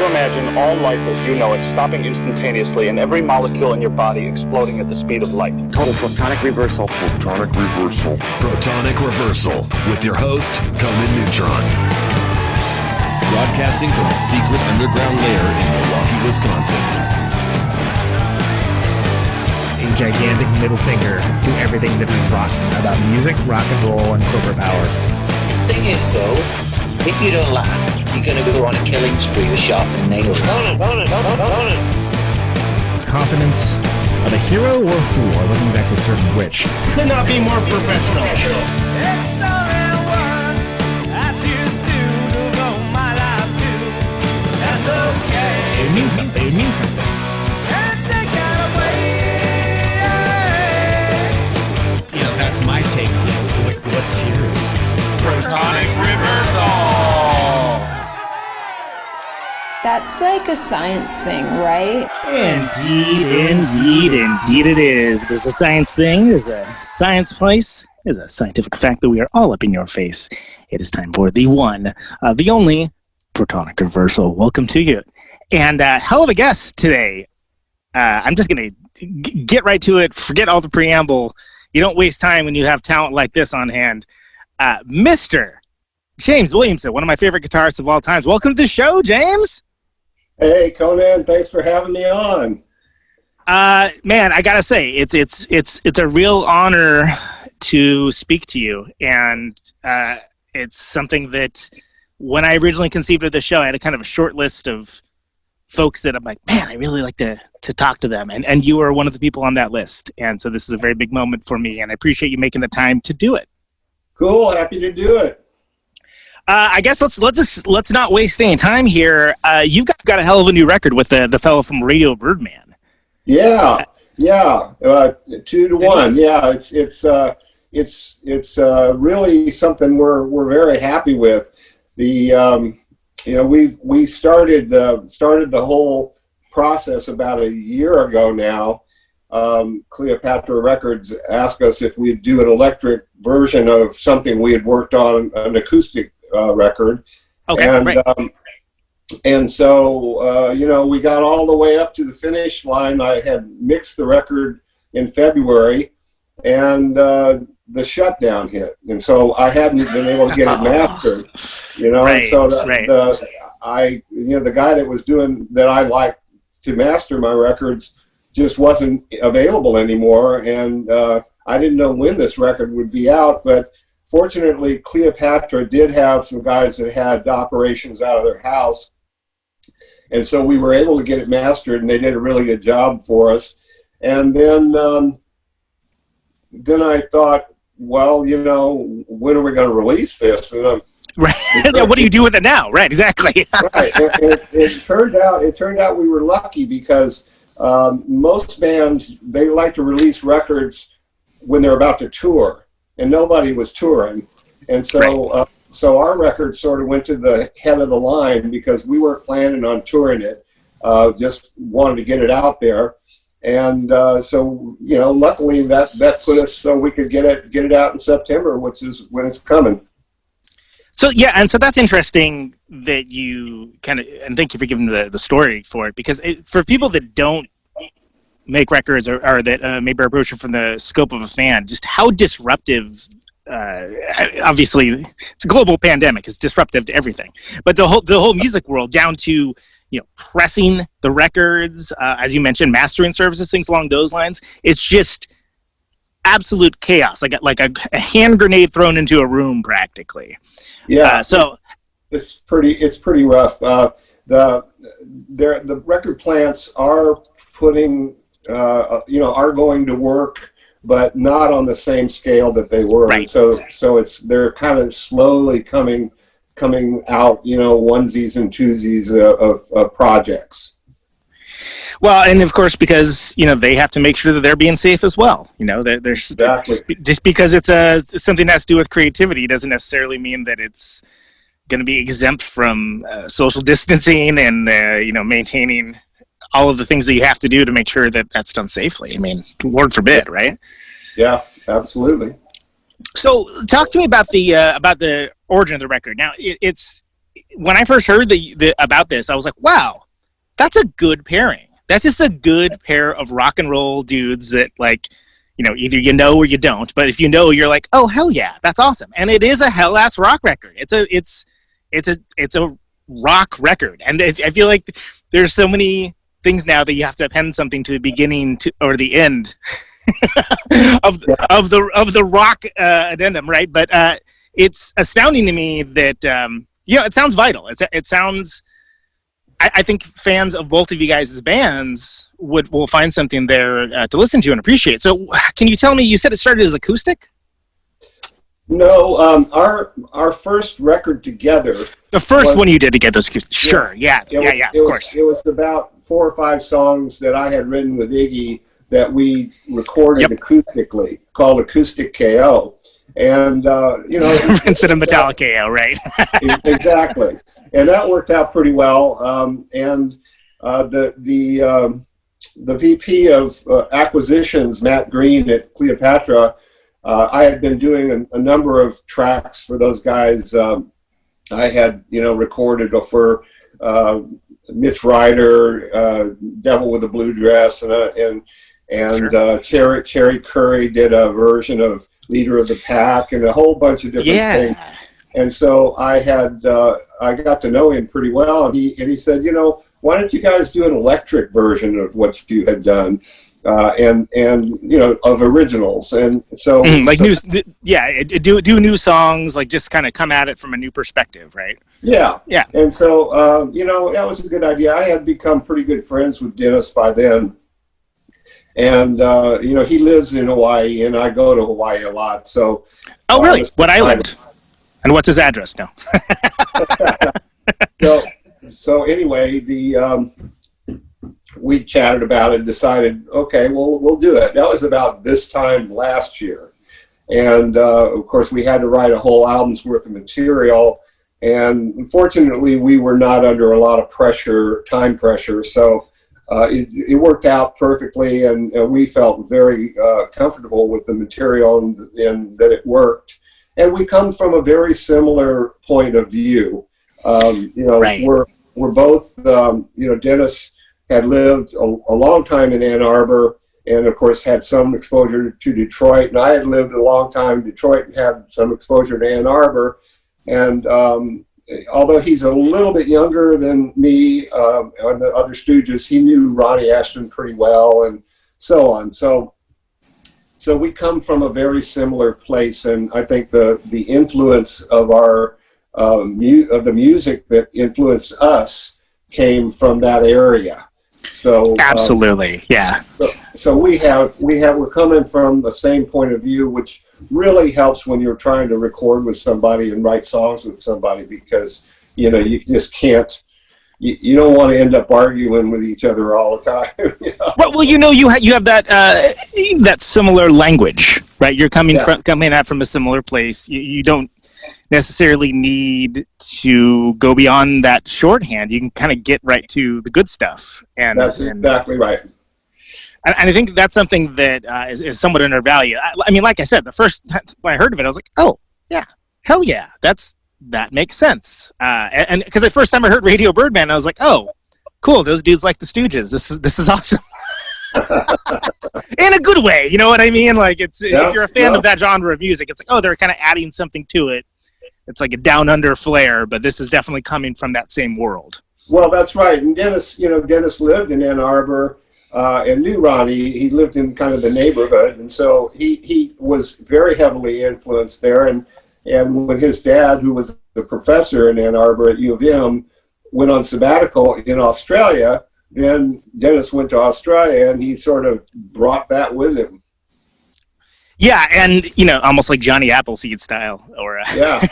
to imagine all life as you know it stopping instantaneously and every molecule in your body exploding at the speed of light. Total Protonic Reversal. Protonic Reversal. Protonic Reversal with your host, Conan Neutron. Broadcasting from a secret underground lair in Milwaukee, Wisconsin. A gigantic middle finger to everything that is rock about music, rock and roll, and corporate power. The thing is, though, if you don't laugh, you're going to go on a killing spree with sharpened nails. Confidence of a hero or a fool. I wasn't exactly certain which. Could not be more professional. It's only one I choose to devote my life to. That's okay. It means something. It means something. And take that away. You know, that's my take on it. What's yours? Protonic Reversal! That's like a science thing, right? Indeed it is. It is a science thing. It is a science place. It is a scientific fact that we are all up in your face. It is time for the one, the only Protonic Reversal. Welcome to you. And hell of a guest today. I'm just going to get right to it. Forget all the preamble. You don't waste time when you have talent like this on hand. Mr. James Williamson, one of my favorite guitarists of all time. Welcome to the show, James. Hey, Conan, thanks for having me on. Man, I gotta say, it's a real honor to speak to you, and it's something that when I originally conceived of the show, I had a kind of a short list of folks that I'm like, man, I really like to talk to them, and you are one of the people on that list, and so this is a very big moment for me, and I appreciate you making the time to do it. Cool, happy to do it. I guess let's not waste any time here. You've got a hell of a new record with the fellow from Radio Birdman. Yeah, 2-1. Yeah, it's really something we're very happy with. The we started the whole process about a year ago now. Cleopatra Records asked us if we'd do an electric version of something we had worked on, an acoustic record. Okay, and right. And so we got all the way up to the finish line. I had mixed the record in February, and the shutdown hit, and so I hadn't been able to get it mastered. Right, and so right. the guy that I liked to master my records just wasn't available anymore, and I didn't know when this record would be out, but fortunately Cleopatra did have some guys that had operations out of their house, and so we were able to get it mastered, and they did a really good job for us. And then I thought, well, when are we going to release this? And right. What do you do with it now? Right, exactly. Right. It turned out we were lucky because most bands, they like to release records when they're about to tour, and nobody was touring. And so right. So our record sort of went to the head of the line because we weren't planning on touring it, just wanted to get it out there. And so luckily that put us so we could get it out in September, which is when it's coming. So yeah, and so that's interesting that you and thank you for giving the story for it, because for people that don't make records or that maybe approach it from the scope of a fan, just how disruptive. Obviously, it's a global pandemic; it's disruptive to everything. But the whole music world, down to pressing the records, as you mentioned, mastering services, things along those lines. It's just absolute chaos, like a hand grenade thrown into a room, practically. Yeah. So it's pretty rough. The record plants are putting are going to work, but not on the same scale that they were. Right. So they're kind of slowly coming out, onesies and twosies of projects. Well, and of course, because they have to make sure that they're being safe as well. There's exactly. just because it's something that has to do with creativity doesn't necessarily mean that it's going to be exempt from social distancing and maintaining all of the things that you have to do to make sure that that's done safely. I mean, Lord forbid, right? Yeah, absolutely. So, talk to me about the origin of the record. Now, it's when I first heard about this, I was like, wow, that's a good pairing. That's just a good pair of rock and roll dudes that, like, you know, either you know or you don't. But if you know, you're like, oh hell yeah, that's awesome. And it is a hell ass rock record. It's a rock record, and I feel like there's so many things now that you have to append something to the beginning or the end of the rock addendum, right? But it's astounding to me that it sounds vital. It sounds. I think fans of both of you guys' bands will find something there to listen to and appreciate. So, can you tell me? You said it started as acoustic. No, our first record together. The first one you did together, acoustic. Sure, yeah, of course. It was about 4 or 5 songs that I had written with Iggy that we recorded acoustically, called Acoustic KO. And instead of Metallic KO, right? Exactly. And that worked out pretty well. And the VP of acquisitions, Matt Green at Cleopatra, I had been doing a number of tracks for those guys. I had, recorded for Mitch Ryder, Devil with a Blue Dress, and Sure. Cherry Curry did a version of Leader of the Pack and a whole bunch of different things. And so I got to know him pretty well, and he said, why don't you guys do an electric version of what you had done, and of originals, and so do new songs, like just kind of come at it from a new perspective, right? Yeah. And so that was a good idea. I had become pretty good friends with Deniz by then, and he lives in Hawaii, and I go to Hawaii a lot. So. Oh, really? What island? And what's his address now? So anyway, we chatted about it and decided, okay, we'll do it. That was about this time last year. And of course, we had to write a whole album's worth of material. And unfortunately, we were not under a lot of time pressure. So it worked out perfectly, and we felt very comfortable with the material and that it worked. And we come from a very similar point of view. Right. We're both, Deniz had lived a long time in Ann Arbor, and of course had some exposure to Detroit. And I had lived a long time in Detroit and had some exposure to Ann Arbor. And although he's a little bit younger than me on the other Stooges, he knew Ronnie Ashton pretty well, and so on. So we come from a very similar place, and I think the influence of our of the music that influenced us came from that area. So absolutely, yeah. So we're coming from the same point of view, which really helps when you're trying to record with somebody and write songs with somebody, because you just can't. You don't want to end up arguing with each other all the time. Well, you have that similar language, right? You're coming at from a similar place. You don't necessarily need to go beyond that shorthand. You can kind of get right to the good stuff. And that's exactly right. And I think that's something that is somewhat undervalued. I mean, like I said, the first time when I heard of it, I was like, oh, yeah, hell yeah, that makes sense. And because the first time I heard Radio Birdman, I was like, oh, cool, those dudes like the Stooges. This is awesome. In a good way, you know what I mean? Like, if you're a fan of that genre of music, it's like, oh, they're kind of adding something to it. It's like a down under flair, but this is definitely coming from that same world. Well, that's right. And Deniz lived in Ann Arbor and knew Ronnie. He lived in kind of the neighborhood, and so he was very heavily influenced there. And when his dad, who was a professor in Ann Arbor at U of M, went on sabbatical in Australia, then Deniz went to Australia, and he sort of brought that with him. Yeah, and almost like Johnny Appleseed style, or yeah.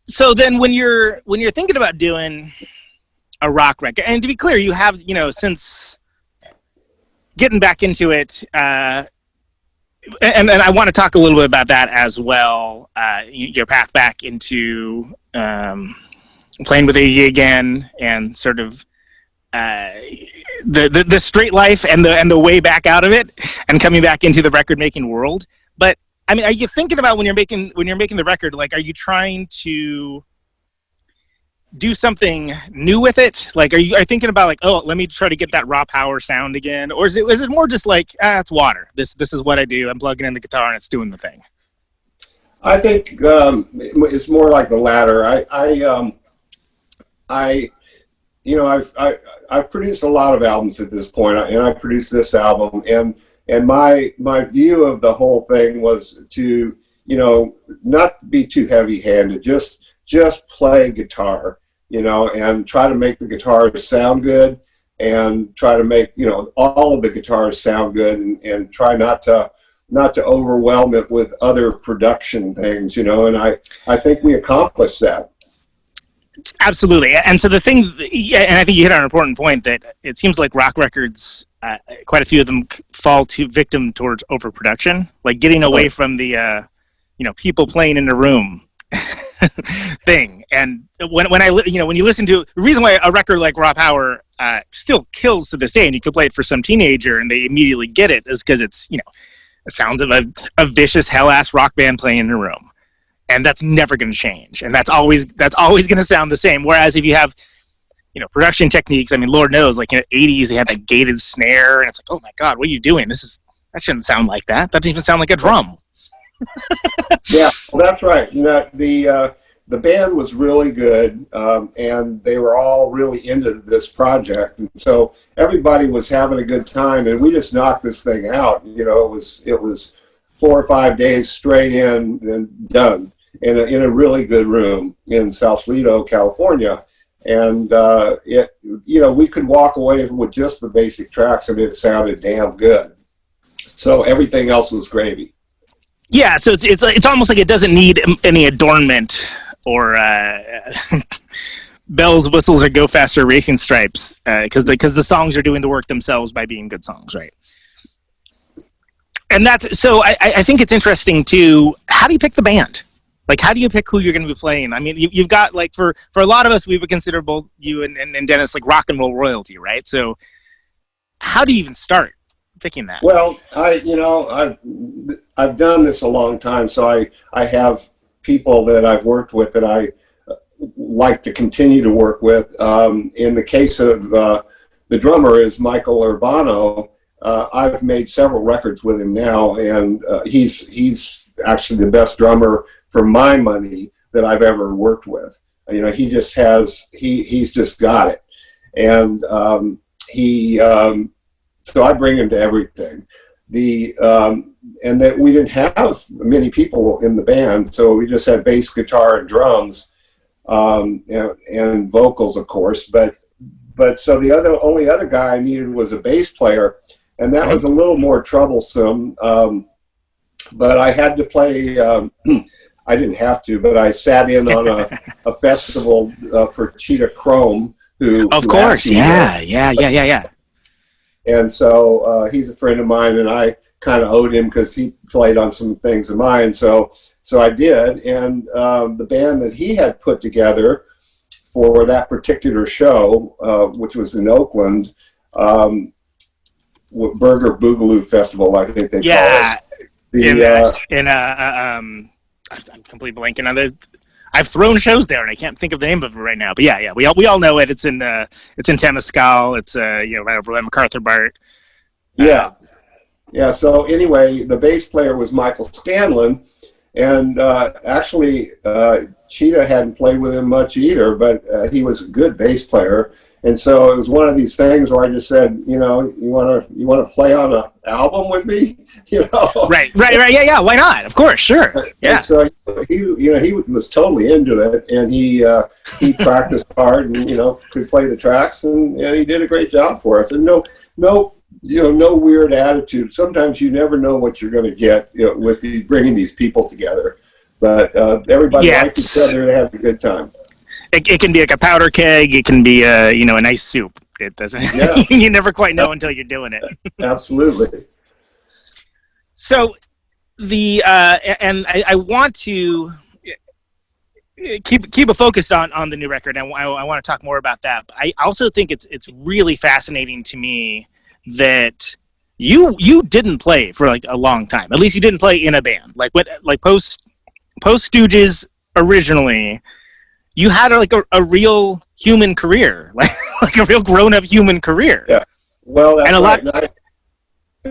So then, when you're thinking about doing a rock record, and to be clear, you have since getting back into it, and I want to talk a little bit about that as well. Your path back into playing with Iggy again, and sort of the straight life and the way back out of it, and coming back into the record making world. But I mean, are you thinking about when you're making the record? Like, are you trying to do something new with it? Like, are you thinking about like, oh, let me try to get that raw power sound again, or is it more just like, it's water? This is what I do. I'm plugging in the guitar and it's doing the thing. I think it's more like the latter. I've produced a lot of albums at this point, and I produced this album, and my view of the whole thing was to, not be too heavy-handed, just play guitar, and try to make the guitars sound good, and try to make, all of the guitars sound good, and try not to overwhelm it with other production things, and I think we accomplished that. Absolutely. And so the thing, and I think you hit on an important point, that it seems like rock records, quite a few of them fall victim towards overproduction, like getting away from the, people playing in a room thing. And when you listen to, the reason why a record like Raw Power still kills to this day, and you could play it for some teenager and they immediately get it, is because it's, the sounds of a vicious hell-ass rock band playing in a room. And that's never going to change, and that's always going to sound the same. Whereas if you have, production techniques, I mean, Lord knows, like 80s, they had that gated snare, and it's like, oh my God, what are you doing? That shouldn't sound like that. That doesn't even sound like a drum. Yeah, well, that's right. The band was really good, and they were all really into this project, and so everybody was having a good time, and we just knocked this thing out. It was 4 or 5 days straight in and done. In a really good room in Sausalito, California, and we could walk away with just the basic tracks, and it sounded damn good. So everything else was gravy. Yeah, so it's almost like it doesn't need any adornment or bells, whistles, or go faster racing stripes, because the songs are doing the work themselves by being good songs, right? And that's so. I think it's interesting too. How do you pick the band? Like, how do you pick who you're going to be playing? I mean, you've got, like, for a lot of us, we would consider both you and Deniz like rock and roll royalty, right? So how do you even start picking that? Well, I've done this a long time, so I have people that I've worked with that I like to continue to work with. In the case of the drummer is Michael Urbano. I've made several records with him now, and he's actually the best drummer for my money that I've ever worked with. He just he's just got it. And so I bring him to everything. And that we didn't have many people in the band, so we just had bass, guitar, and drums, and vocals, of course. But so the only other guy I needed was a bass player, and that was a little more troublesome. But I had to play. I didn't have to, but I sat in on a festival for Cheetah Chrome, who of course, yeah. And so he's a friend of mine, and I kind of owed him because he played on some things of mine. So I did, and the band that he had put together for that particular show, which was in Oakland, Burger Boogaloo Festival, I think they call it. I'm completely blanking on the. I've thrown shows there, and I can't think of the name of it right now. But yeah, we all know it. It's in Temescal. It's right over by MacArthur Bart. Yeah. So anyway, the bass player was Michael Scanlon, and actually Cheetah hadn't played with him much either, but he was a good bass player. And so it was one of these things where I just said, you want to play on an album with me, Right. Yeah. Why not? Of course, sure. Yeah. And so he was totally into it, and he practiced hard, and could play the tracks, and he did a great job for us. And no weird attitude. Sometimes you never know what you're going to get, with bringing these people together. But everybody liked each other and had a good time. It can be like a powder keg. It can be a nice soup. It doesn't. Yeah. You never quite know until you're doing it. Absolutely. So and I want to keep a focus on the new record, and I want to talk more about that. But I also think it's really fascinating to me that you didn't play for like a long time. At least you didn't play in a band. Like post Stooges originally, you had like a real human career, like a real grown up human career. Yeah. Well, that's and a right. lot.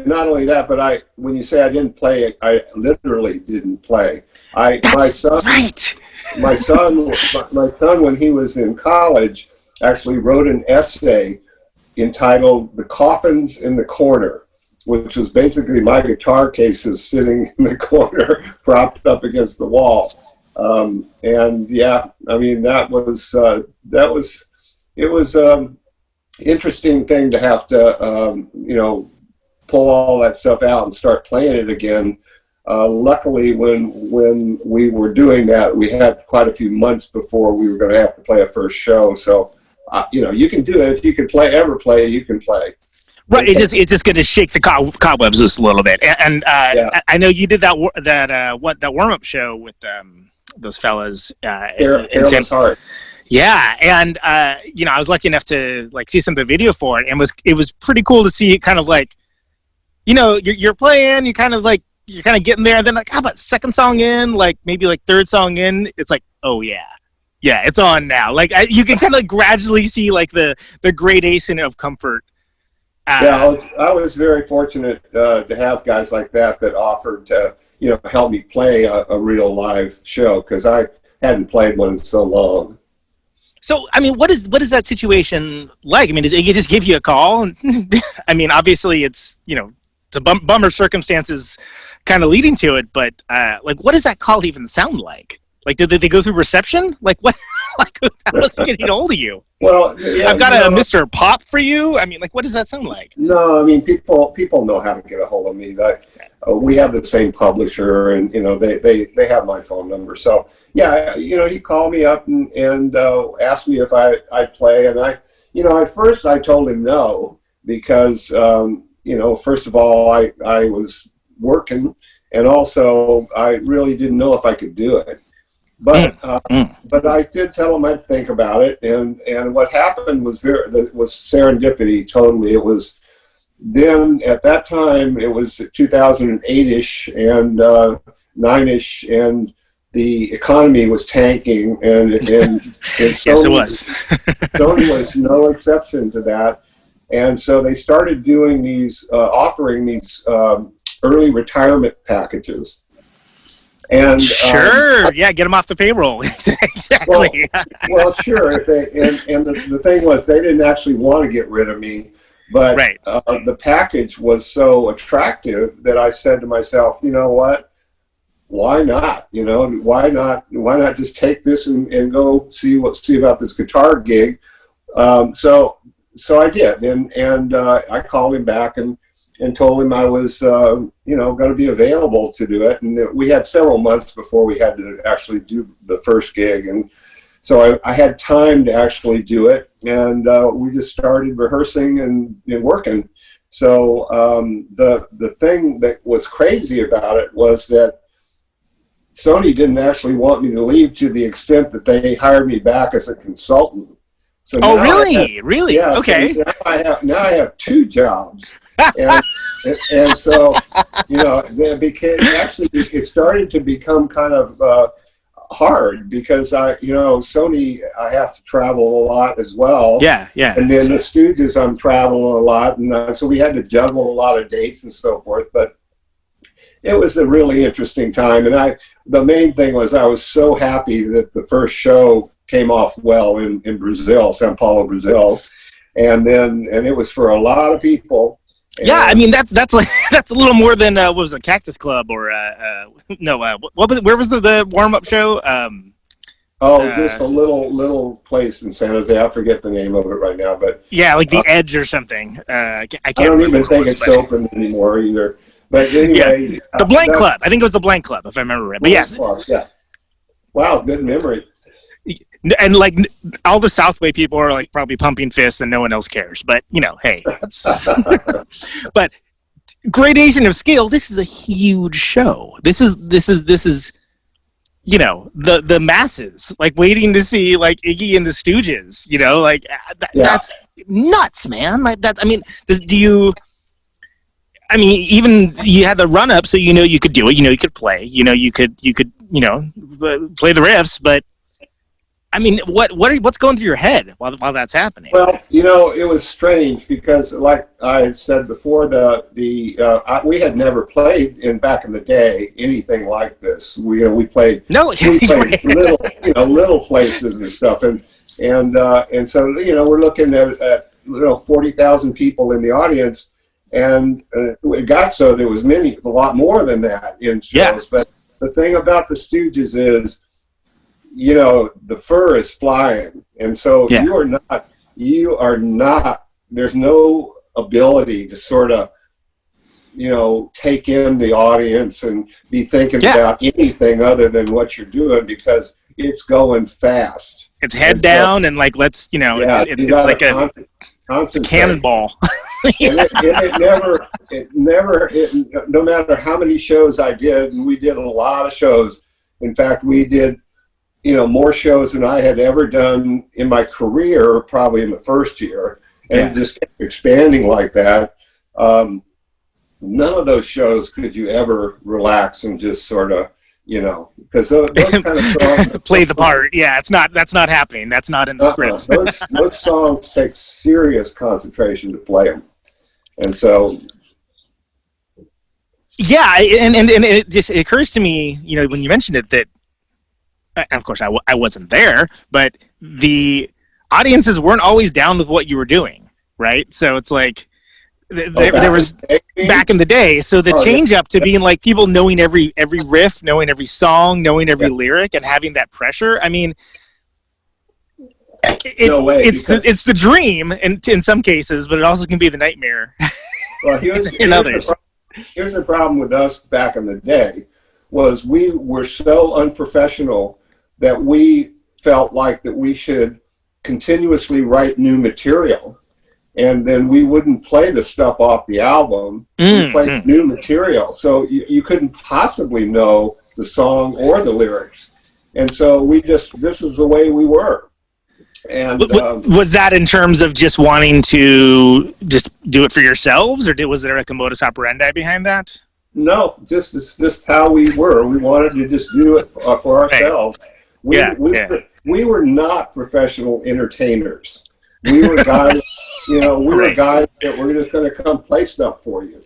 Not only that, but when you say I didn't play, I literally didn't play. My son, when he was in college, actually wrote an essay entitled "The Coffins in the Corner," which was basically my guitar cases sitting in the corner, propped up against the wall. And yeah, I mean that was interesting thing to have to pull all that stuff out and start playing it again. Luckily, when we were doing that, we had quite a few months before we were going to have to play a first show. So, you can do it. If you can ever play, you can play. Right. It's just going to shake the cobwebs just a little bit. And I know you did that warm up show with those fellas. Careless Heart. Yeah, and I was lucky enough to like see some of the video for it, and it was pretty cool to see it kind of like, you're playing, you're kind of getting there, and then like, how about second song in, like maybe like third song in, it's like, oh yeah, it's on now. Like you can kind of like gradually see like the gradation of comfort. I was very fortunate to have guys like that offered to help me play a real live show, because I hadn't played one in so long. So, I mean, what is that situation like? I mean, does Iggy just give you a call? I mean, obviously, it's it's a bummer circumstances kind of leading to it, but like, what does that call even sound like? Like, did they go through reception? Like, what? Like, how was he getting hold of you? Well, yeah, I've got a Mr. Pop for you. I mean, like, what does that sound like? No, I mean, people know how to get a hold of me. We have the same publisher, and they have my phone number. So yeah, he called me up and asked me if I'd play, and at first I told him no, because first of all I was working, and also I really didn't know if I could do it. But I did tell him I'd think about it, and what happened was serendipity totally. It was then at that time it was 2008ish and 9ish, and the economy was tanking, and Sony, yes, it was. Sony was no exception to that, and so they started doing offering these early retirement packages. And get them off the payroll. Exactly. Well, sure. If the thing was, they didn't actually want to get rid of me, but right. The package was so attractive that I said to myself, you know what? Why not? Why not just take this and go see about this guitar gig? So I did, and I called him back and told him I was, going to be available to do it. And we had several months before we had to actually do the first gig. And so I had time to actually do it. And we just started rehearsing and working. So the thing that was crazy about it was that Sony didn't actually want me to leave, to the extent that they hired me back as a consultant. So really? Really? Yeah. Okay. So now I have two jobs. and so it started to become kind of hard, because Sony, I have to travel a lot as well. Yeah. And then the Stooges, I'm traveling a lot, and so we had to juggle a lot of dates and so forth. But it was a really interesting time, and the main thing was I was so happy that the first show came off well in Brazil, São Paulo, Brazil, and it was for a lot of people. Yeah, I mean that's a little more than what was it, Cactus Club, or what was it? Where was the warm up show? Just a little place in San Jose. I forget the name of it right now, but yeah, like the Edge or something. I don't even think it's open anymore either. But anyway, yeah. The Blank Club. I think it was the Blank Club, if I remember right. But yes, Club, yeah. Wow, good memory. And like all the Southway people are like probably pumping fists, and no one else cares. But hey, that's but gradation of scale. This is a huge show. This is the masses like waiting to see like Iggy and the Stooges. That's nuts, man. Like that. I mean, do you? I mean, even you had the run up, so you could do it. You could play. You could play the riffs. But I mean, what's going through your head while that's happening? Well, it was strange because, like I had said before, we had never played back in the day anything like this. We played little places and stuff, and so we're looking at 40,000 people in the audience. And it got so there was a lot more than that in shows. Yeah. But the thing about the Stooges is, the fur is flying, and so you are not. There's no ability to sort of, take in the audience and be thinking about anything other than what you're doing because it's going fast. It's head down and like let's it's like a cannonball. And it never, no matter how many shows I did, and we did a lot of shows. In fact, we did, more shows than I had ever done in my career, probably in the first year, and it just kept expanding like that. None of those shows could you ever relax and just sort of, because those kind of songs play the part. Yeah, that's not happening. That's not in the script. Those songs take serious concentration to play them. And so, yeah, and it occurs to me, when you mentioned it, that, and of course I wasn't there, but the audiences weren't always down with what you were doing, right? So it's like there was back in the day. So the change up to being like people knowing every riff, knowing every song, knowing every lyric, and having that pressure. I mean. It's the dream in some cases, but it also can be the nightmare in others. Here's the problem with us back in the day was we were so unprofessional that we felt like that we should continuously write new material, and then we wouldn't play the stuff off the album. We played new material, so you couldn't possibly know the song or the lyrics, and so this is the way we were. And was that in terms of just wanting to just do it for yourselves, or was there like a modus operandi behind that? No, just how we were. We wanted to just do it for ourselves. Right. We were not professional entertainers. We were guys, were guys that were just going to come play stuff for you.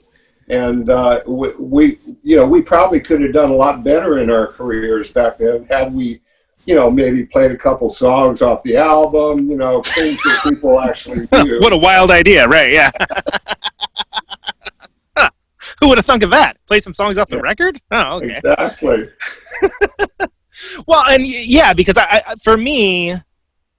And we probably could have done a lot better in our careers back then had we. Maybe played a couple songs off the album, things that people actually do. What a wild idea, right? Yeah. Who would have thunk of that? Play some songs off the record? Oh, okay. Exactly. Well, and because I for me,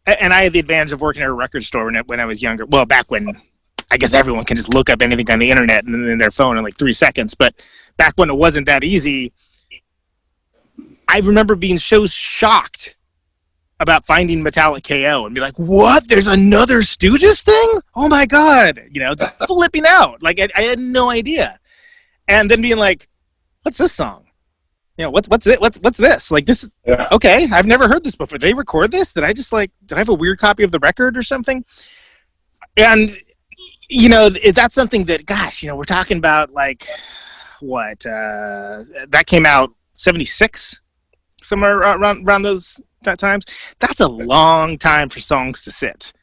and I had the advantage of working at a record store when I was younger. Well, back when I guess everyone can just look up anything on the internet and in their phone in like 3 seconds. But back when it wasn't that easy, I remember being so shocked about finding Metallic KO and be like, what? There's another Stooges thing? Oh my God. Just flipping out. Like I had no idea. And then being like, what's this song? What's this? Like this, okay, I've never heard this before. Did they record this? Did I have a weird copy of the record or something? And, that's something that, gosh, we're talking about like, what, that came out 76? Somewhere around that times. That's a long time for songs to sit.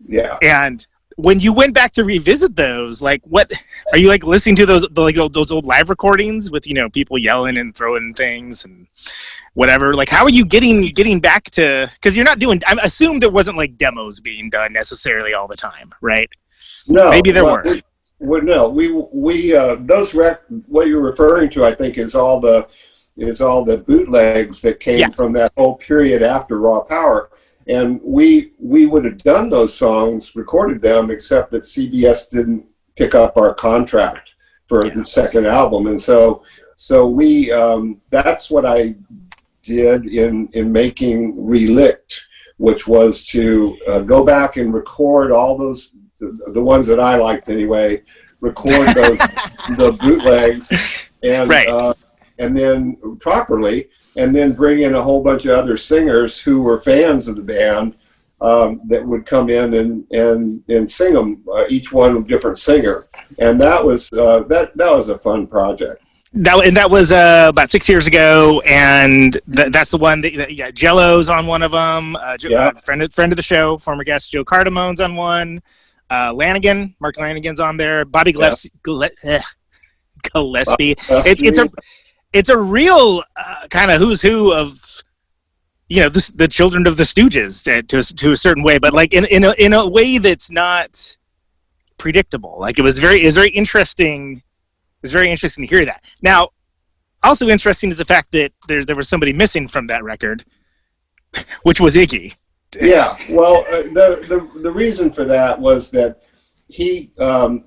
Yeah. And when you went back to revisit those, like, what are you like listening to those old live recordings with people yelling and throwing things and whatever? Like, how are you getting back to? Because you're not doing. I assume there wasn't like demos being done necessarily all the time, right? No. Maybe there were. No. We those what you're referring to, I think, is all the bootlegs that came from that whole period after Raw Power. And we would have done those songs, recorded them, except that CBS didn't pick up our contract for the second album. And so we that's what I did in making Relict, which was to go back and record all those, the ones that I liked anyway, record those the bootlegs and then properly, and then bring in a whole bunch of other singers who were fans of the band that would come in and sing them, each one a different singer, and that was a fun project. That was about 6 years ago, and that's the one that Jello's on one of them. Friend of the show, former guest Joe Cardamone's on one. Mark Lanigan's on there. Bobby Gillespie. It's a real kind of who's who of the children of the Stooges to a certain way, but like in a way that's not predictable. Like it was very interesting. It's very interesting to hear that. Now, also interesting is the fact that there was somebody missing from that record, which was Iggy. Yeah, well, the reason for that was that he and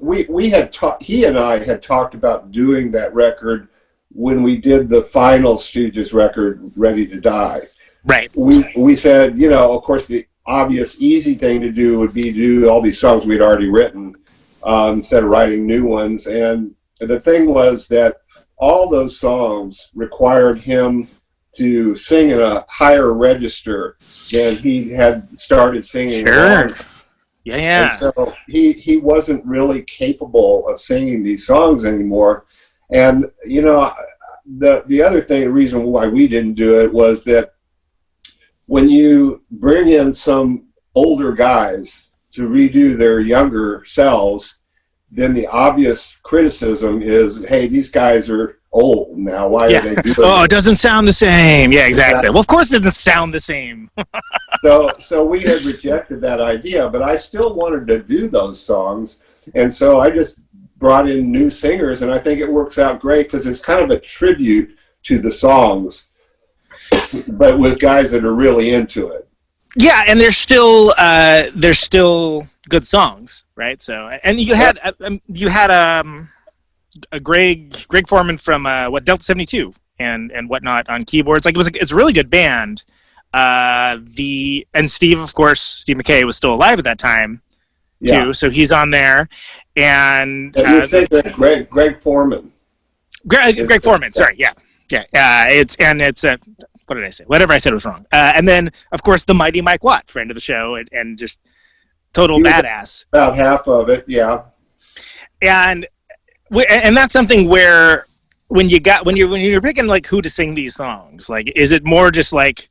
I had talked about doing that record when we did the final Stooges record, Ready to Die. Right. We said, of course, the obvious, easy thing to do would be to do all these songs we'd already written instead of writing new ones. And the thing was that all those songs required him to sing in a higher register than he had started singing. Sure. Yeah. And so he wasn't really capable of singing these songs anymore. And, the other thing, the reason why we didn't do it was that when you bring in some older guys to redo their younger selves, then the obvious criticism is, hey, these guys are old now. Why are they doing it doesn't sound the same. Yeah, exactly. Well, of course it doesn't sound the same. So we had rejected that idea, but I still wanted to do those songs. And so I just brought in new singers, and I think it works out great because it's kind of a tribute to the songs, but with guys that are really into it. Yeah, and they're still good songs, right? So, and you had a Greg Foreman from Delta 72 and whatnot on keyboards. Like it's a really good band. And Steve, of course, Steve McKay was still alive at that time too, so he's on there. And Greg Foreman. Greg Foreman. Sorry, yeah. It's what did I say? Whatever I said was wrong. And then, of course, the mighty Mike Watt, friend of the show, and just total badass. About half of it, yeah. And that's something where when you're picking like who to sing these songs, like is it more just like,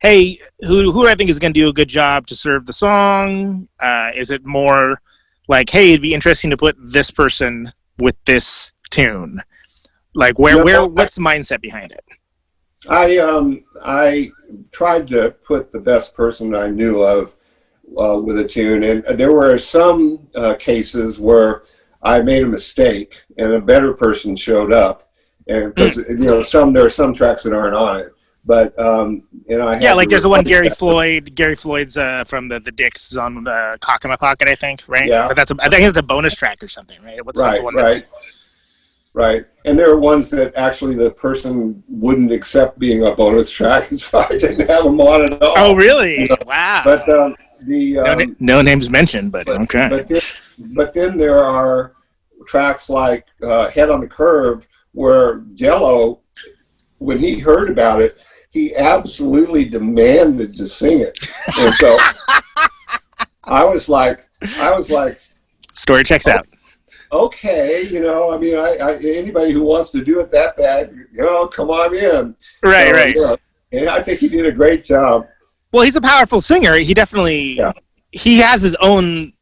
hey, who do I think is going to do a good job to serve the song? Is it more like, hey, it'd be interesting to put this person with this tune? Like what's the mindset behind it? I tried to put the best person I knew of with a tune, and there were some cases where I made a mistake and a better person showed up, and because there are some tracks that aren't on it, but like there's the one Gary Floyd's from the Dicks on Cock in My Pocket, I think, right? Yeah, but I think it's a bonus track or something, right? Right. And there are ones that actually the person wouldn't accept being a bonus track, so I didn't have them on at all. Oh, really? Wow. But no names mentioned, but okay. But then there are tracks like Head on the Curve, where Jello, when he heard about it, he absolutely demanded to sing it. And so I was like, story checks out. Okay, anybody who wants to do it that bad, come on in. Right. And I think he did a great job. Well, he's a powerful singer. He definitely he has his own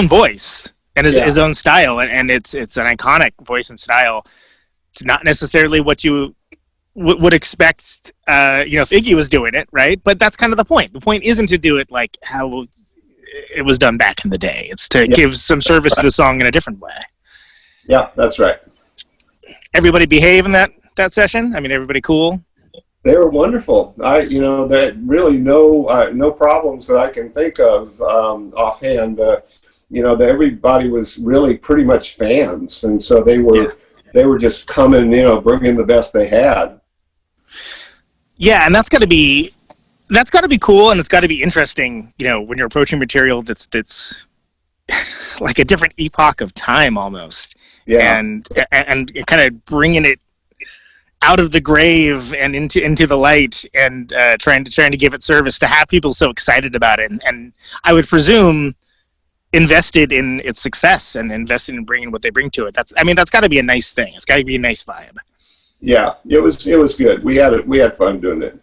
voice and his own style, and it's an iconic voice and style. It's not necessarily what you would expect, if Iggy was doing it, right? But that's kind of the point. The point isn't to do it like how it was done back in the day. It's to give some service to the song in a different way. Yeah, that's right. Everybody behave in that session? I mean, everybody cool? They were wonderful. That really no problems that I can think of offhand. Everybody was really pretty much fans, and so they were just coming, bringing the best they had. Yeah, and that's got to be cool, and it's got to be interesting, when you're approaching material that's like a different epoch of time almost. Yeah. And kind of bringing it out of the grave and into the light, and trying to give it service, to have people so excited about it, and I would presume invested in its success and invested in bringing what they bring to it. That's got to be a nice thing. It's got to be a nice vibe. Yeah, it was good. We had fun doing it.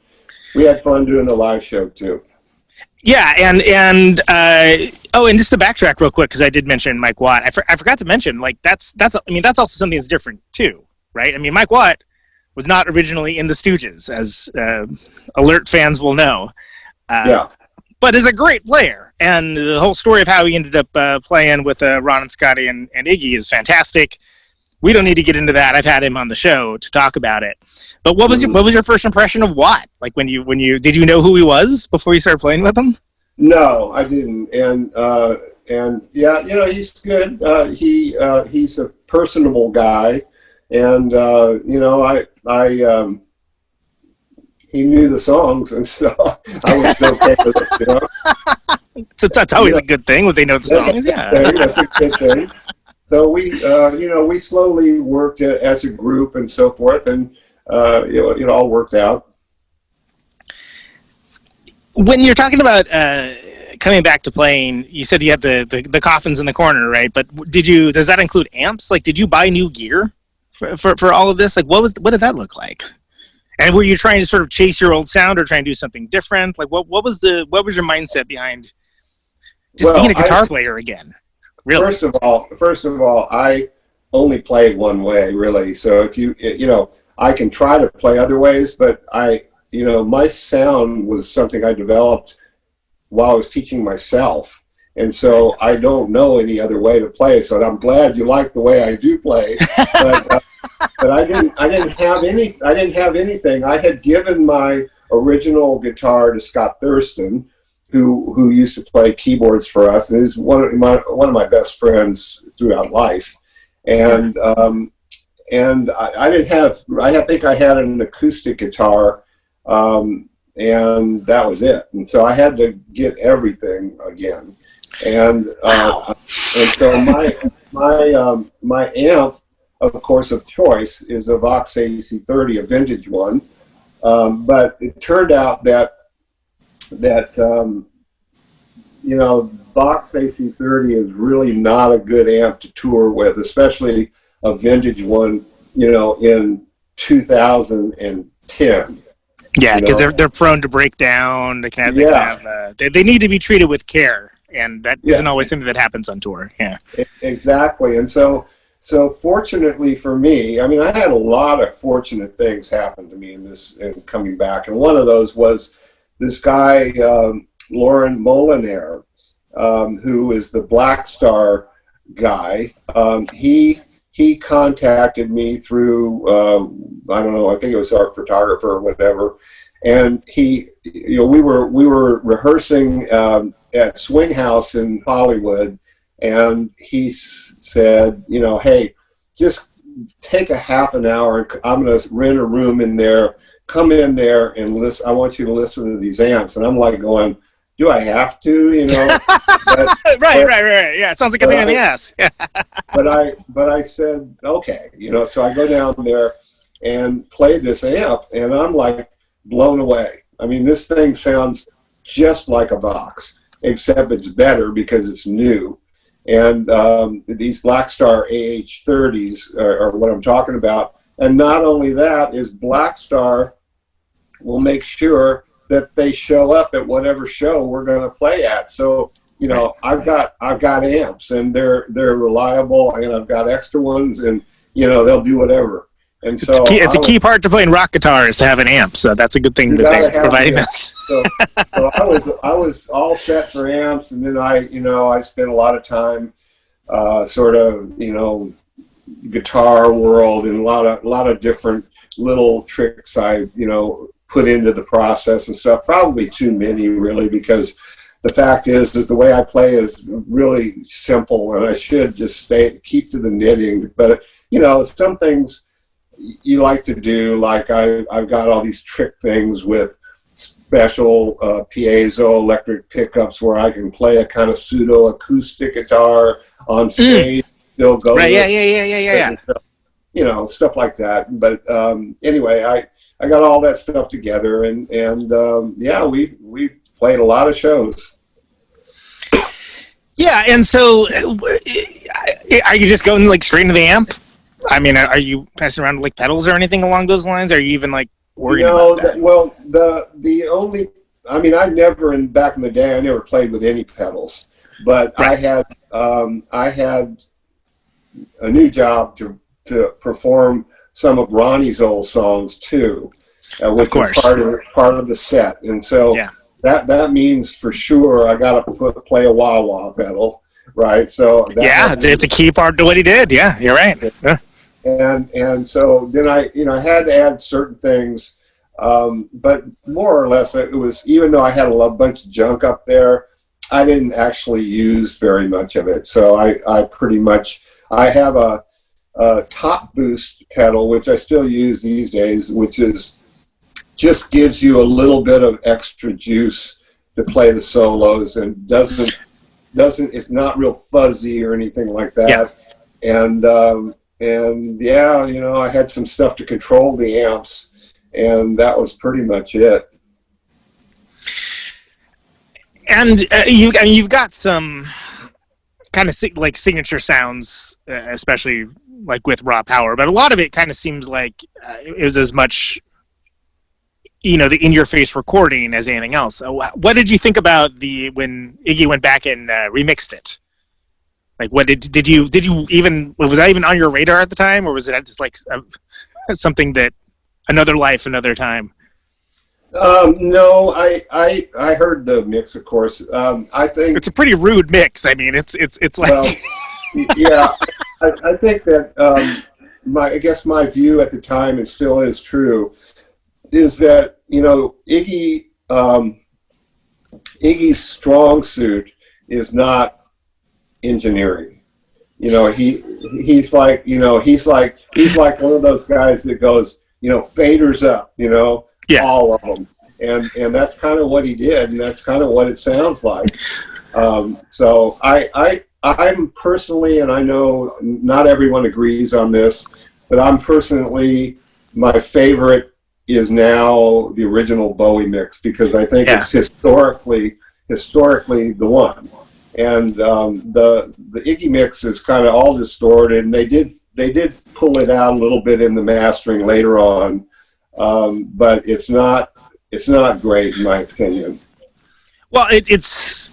We had fun doing the live show too. Yeah, and just to backtrack real quick, because I did mention Mike Watt. I forgot to mention, like, that's also something that's different too, right? I mean, Mike Watt was not originally in the Stooges, as alert fans will know. But is a great player, and the whole story of how he ended up playing with Ron and Scotty and Iggy is fantastic. We don't need to get into that. I've had him on the show to talk about it. But what was your first impression of Watt? Like, when you did you know who he was before you started playing with him? No, I didn't. And yeah, he's good. He's a personable guy, and he knew the songs, and so I was okay with it. So that's always a good thing when they know the songs. Yeah, that's a good thing. So we slowly worked as a group and so forth, and it all worked out. When you're talking about coming back to playing, you said you had the coffins in the corner, right? But does that include amps? Like, did you buy new gear for all of this? Like, what did that look like? And were you trying to sort of chase your old sound, or trying to do something different? Like, what was your mindset behind just being a guitar player again? Really? First of all, I only play one way, really. So if I can try to play other ways, but my sound was something I developed while I was teaching myself, and so I don't know any other way to play. So I'm glad you like the way I do play, but I didn't have anything. I had given my original guitar to Scott Thurston, who used to play keyboards for us, and is one of my best friends throughout life. And I didn't have. I think I had an acoustic guitar, and that was it. And so I had to get everything again. And so my amp, of course, of choice is a Vox AC30, a vintage one. But it turned out that Vox AC30 is really not a good amp to tour with, especially a vintage one, in 2010. Yeah, because they're prone to break down. They need to be treated with care, and that isn't always something that happens on tour. Yeah, exactly. And so fortunately for me, I mean, I had a lot of fortunate things happen to me in coming back, and one of those was this guy, Lauren Molinaire, who is the Black Star guy. He contacted me through I don't know, I think it was our photographer or whatever, and we were rehearsing at Swing House in Hollywood, and he said, hey, just take a half an hour, and I'm going to rent a room in there. Come in there and listen. I want you to listen to these amps. And I'm like going, do I have to? Right. Yeah, it sounds like a pain in the ass. but I said, okay. So I go down there and play this amp, and I'm like blown away. I mean, this thing sounds just like a Vox, except it's better because it's new. And these Black Star AH30s are what I'm talking about. And not only that, is Black Star will make sure that they show up at whatever show we're going to play at. So, I've got amps, and they're reliable, and I've got extra ones, and they'll do whatever. And so it's a key part to playing rock guitar is to have an amp. So that's a good thing that they're providing us. So I was all set for amps, and then I spent a lot of time guitar world, and a lot of different little tricks I put into the process and stuff. Probably too many, really, because the fact is the way I play is really simple, and I should just keep to the knitting. But some things you like to do, like I've got all these trick things with special piezo electric pickups where I can play a kind of pseudo acoustic guitar on stage. Still go right. Yeah. stuff like that. But anyway, I got all that stuff together, and yeah, we played a lot of shows. Yeah, and so are you just going like straight into the amp? I mean, are you passing around like pedals or anything along those lines? Are you even like worried about that? Well, the only, I mean, back in the day, I never played with any pedals, but right. I had a new job to perform some of Ronnie's old songs too, which was part of the set, and so. Yeah. That means for sure I got to play a wah-wah pedal, right? So it's a key part to what he did. Yeah, you're right. Yeah. And so then I had to add certain things, but more or less it was, even though I had a bunch of junk up there, I didn't actually use very much of it. So I have a top boost pedal, which I still use these days, which just gives you a little bit of extra juice to play the solos, and it's not real fuzzy or anything like that. Yeah. And yeah, I had some stuff to control the amps, and that was pretty much it. And you've got some kind of like signature sounds, especially like with raw power, but a lot of it kind of seems like it was as much the in-your-face recording as anything else. What did you think about when Iggy went back and remixed it? Like, what did you even, was that even on your radar at the time, or was it just like something that another life, another time? No, I heard the mix, of course. I think it's a pretty rude mix. I mean, it's like, well, yeah, I think that I guess my view at the time, and still is true, is that Iggy's strong suit is not engineering. He's like one of those guys that goes, faders up, all of them, and that's kind of what he did, and that's kind of what it sounds like. So I'm personally, and I know not everyone agrees on this, but I'm personally, my favorite is now the original Bowie mix, because I think it's historically the one. And the Iggy mix is kind of all distorted, and they did pull it out a little bit in the mastering later on, but it's not great in my opinion. Well, it's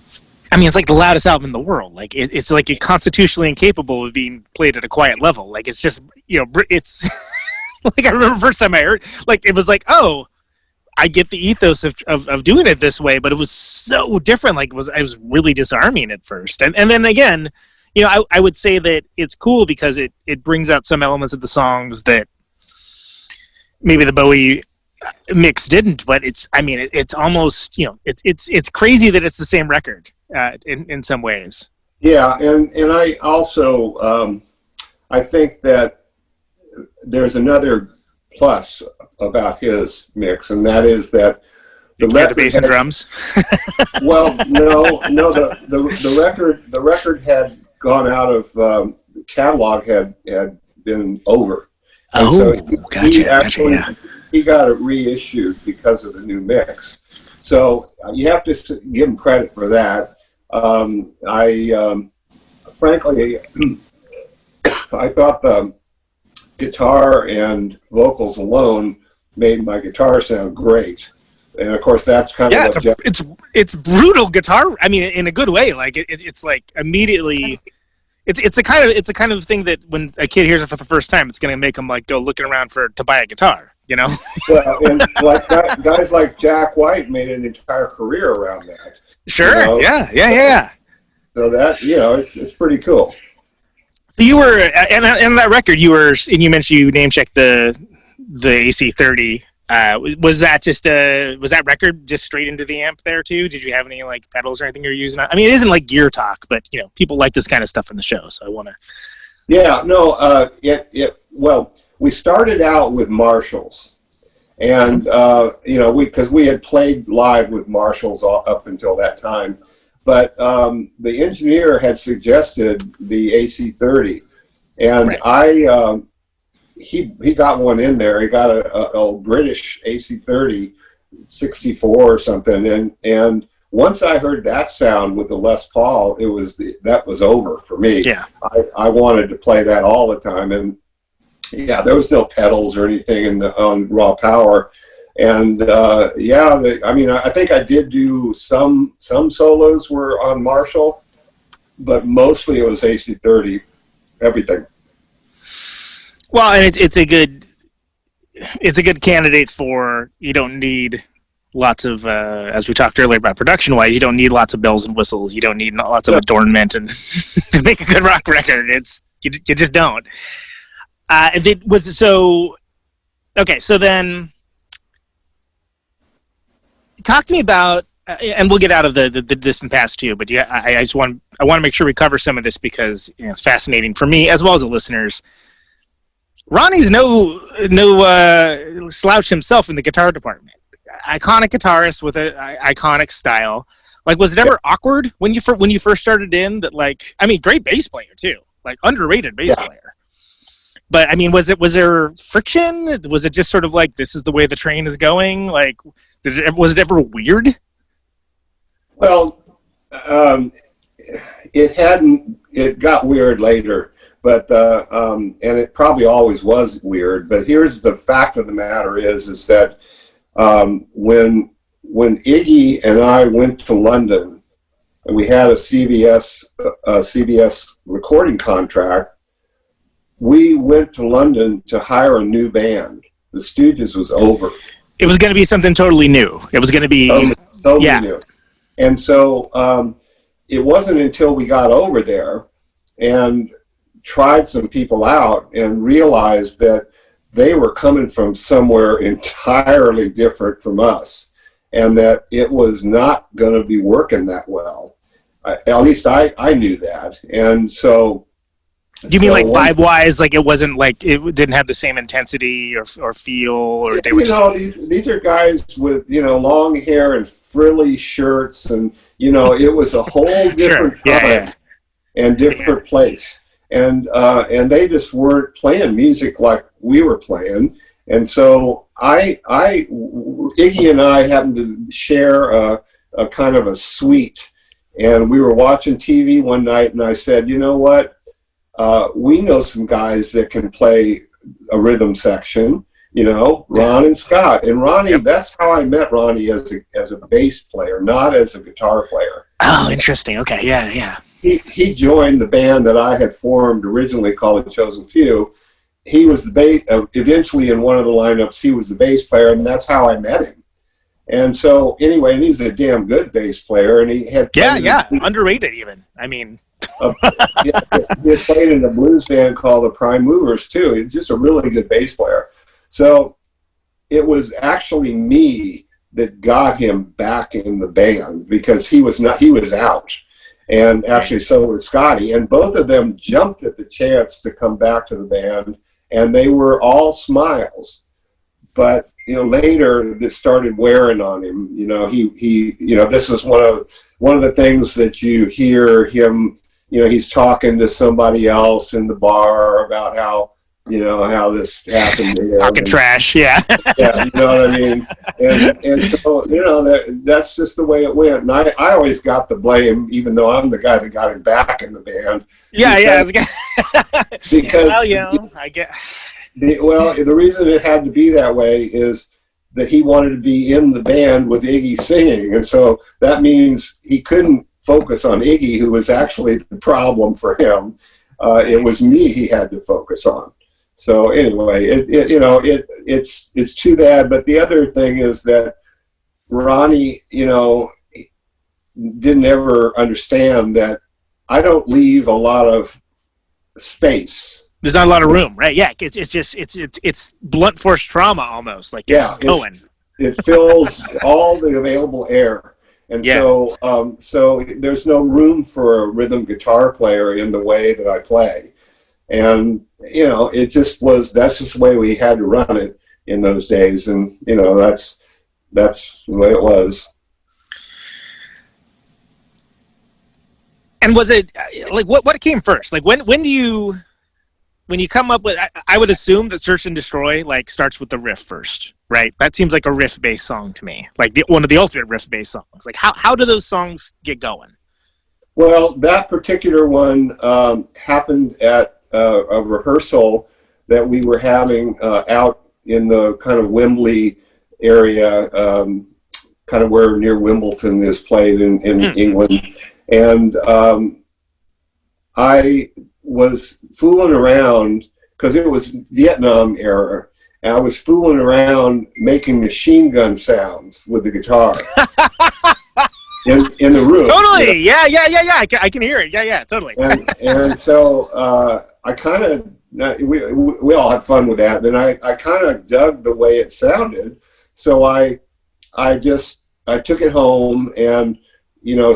like the loudest album in the world. Like it's like you're constitutionally incapable of being played at a quiet level. Like it's just it's. Like I remember the first time I heard, like it was like, oh, I get the ethos of doing it this way, but it was so different. Like I was really disarming at first, and then again, I would say that it's cool because it brings out some elements of the songs that maybe the Bowie mix didn't. But it's almost it's crazy that it's the same record in some ways. Yeah, and I also I think that there's another plus about his mix, and that is that the bass and drums. Well, no, the record had gone out of the catalog, had been over. And so gotcha. He got it reissued because of the new mix. So you have to give him credit for that. Frankly, I thought the guitar and vocals alone made my guitar sound great, and of course that's kind of it's brutal guitar. I mean, in a good way. Like it's like immediately, it's a kind of thing that when a kid hears it for the first time, it's going to make them like go looking around to buy a guitar. Well, and like guys like Jack White made an entire career around that. Sure. Yeah. So that it's pretty cool. So you were, and that record, you mentioned you name checked the AC30. Was that record just straight into the amp there too? Did you have any like pedals or anything you're using? I mean, it isn't like gear talk, but people like this kind of stuff in the show, so I want to. Yeah, no, well, we started out with Marshalls, and because we had played live with Marshalls up until that time. But the engineer had suggested the AC30, and right. he got one in there. He got a British AC30 64 or something, and once I heard that sound with the Les Paul, that was over for me. Yeah. I wanted to play that all the time, and yeah, there was no pedals or anything on raw power, and I think I did do some solos were on Marshall, but mostly it was AC30, everything. Well, and it's a good candidate for, you don't need lots of, as we talked earlier about production-wise, you don't need lots of bells and whistles. You don't need lots of adornment and to make a good rock record. You just don't. So then talk to me about, and we'll get out of the distant past too, but yeah, I want to make sure we cover some of this because it's fascinating for me as well as the listeners. Ronnie's no slouch himself in the guitar department. Iconic guitarist with an iconic style. Like, was it ever awkward when you first started in? That, like, I mean, great bass player too, like underrated bass player. But I mean, was there friction? Was it just sort of like, this is the way the train is going? Like, was it ever weird? Well, it got weird later, but and it probably always was weird. But here's the fact of the matter is that when Iggy and I went to London, and we had a CBS recording contract, we went to London to hire a new band. The Stooges was over. It was going to be something totally new. It was going to be totally new. And so it wasn't until we got over there and tried some people out and realized that they were coming from somewhere entirely different from us, and that it was not going to be working that well. At least I knew that. And so... You mean like vibe-wise, like it wasn't like, it didn't have the same intensity or feel, or they were these are guys with, long hair and frilly shirts, and, it was a whole different time and different place. And they just weren't playing music like we were playing. And so Iggy and I happened to share a kind of a suite, and we were watching TV one night, and I said, you know what? We know some guys that can play a rhythm section, Ron and Scott. And Ronnie, that's how I met Ronnie as a bass player, not as a guitar player. Oh, interesting. Okay, yeah. He joined the band that I had formed originally called The Chosen Few. He was the bass, eventually in one of the lineups, he was the bass player, and that's how I met him. And so, anyway, and he's a damn good bass player, and he had... underrated even. I mean... he had played in a blues band called the Prime Movers too. He's just a really good bass player. So it was actually me that got him back in the band, because he was out, and actually so was Scotty, and both of them jumped at the chance to come back to the band, and they were all smiles. But later this started wearing on him. He this was one of the things that you hear him. He's talking to somebody else in the bar about how this happened to him. Talking trash, yeah, you know what I mean? And so, that's just the way it went. And I always got the blame, even though I'm the guy that got him back in the band. Because I get... the reason it had to be that way is that he wanted to be in the band with Iggy singing. And so that means he couldn't focus on Iggy, who was actually the problem for him. It was me he had to focus on. So anyway, it's too bad. But the other thing is that Ronnie, didn't ever understand that I don't leave a lot of space. There's not a lot of room, right? Yeah, it's blunt force trauma almost. Like Conan. It fills all the available air. And so there's no room for a rhythm guitar player in the way that I play. And, it just that's just the way we had to run it in those days. And, that's the way it was. And was it, like, what came first? Like, when do you, when you come up with, I would assume that Search and Destroy like starts with the riff first, right? That seems like a riff-based song to me, like one of the ultimate riff-based songs. Like how do those songs get going? Well, that particular one happened at a rehearsal that we were having out in the kind of Wembley area, kind of where near Wimbledon is played in England. And I was fooling around, because it was Vietnam era, and I was fooling around making machine gun sounds with the guitar. In the room. Totally. Yeah. I can hear it. Yeah, totally. And so I kind of, we all had fun with that. And I kind of dug the way it sounded. So I took it home and,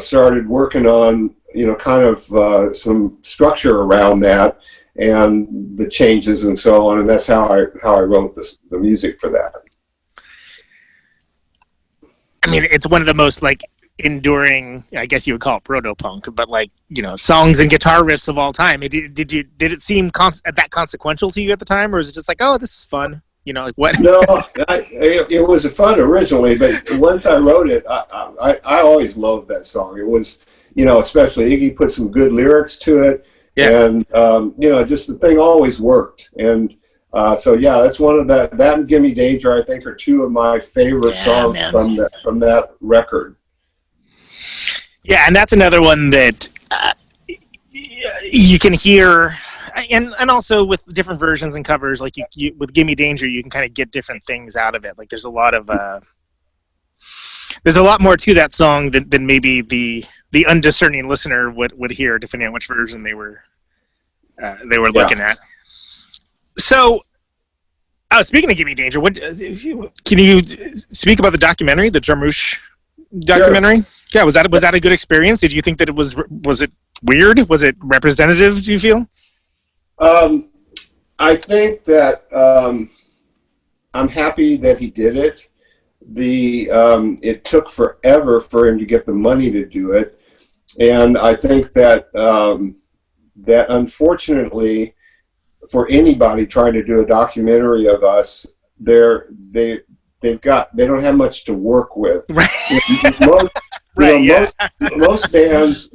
started working on, kind of some structure around that and the changes and so on. And that's how I wrote the music for that. I mean, it's one of the most like enduring, I guess you would call it proto-punk, but like, songs and guitar riffs of all time. Did it seem that consequential to you at the time, or was it just like, oh, this is fun? Like what? No, it was fun originally, but once I wrote it, I always loved that song. It was, especially Iggy put some good lyrics to it, and just the thing always worked. And so yeah, that's one of that and "Gimme Danger," I think, are two of my favorite songs from that record. Yeah, and that's another one that you can hear, and also with different versions and covers, like you with "Gimme Danger," you can kind of get different things out of it. Like there's a lot more to that song than maybe the undiscerning listener would hear, depending on which version they were looking at. So, speaking of "Gimme Danger," can you speak about the documentary, the Jarmusch documentary? Sure. Yeah, was that a good experience? Did you think that it was it weird? Was it representative, do you feel? I think that I'm happy that he did it. It took forever for him to get the money to do it, and I think that that unfortunately, for anybody trying to do a documentary of us, they don't have much to work with. Right. Most bands,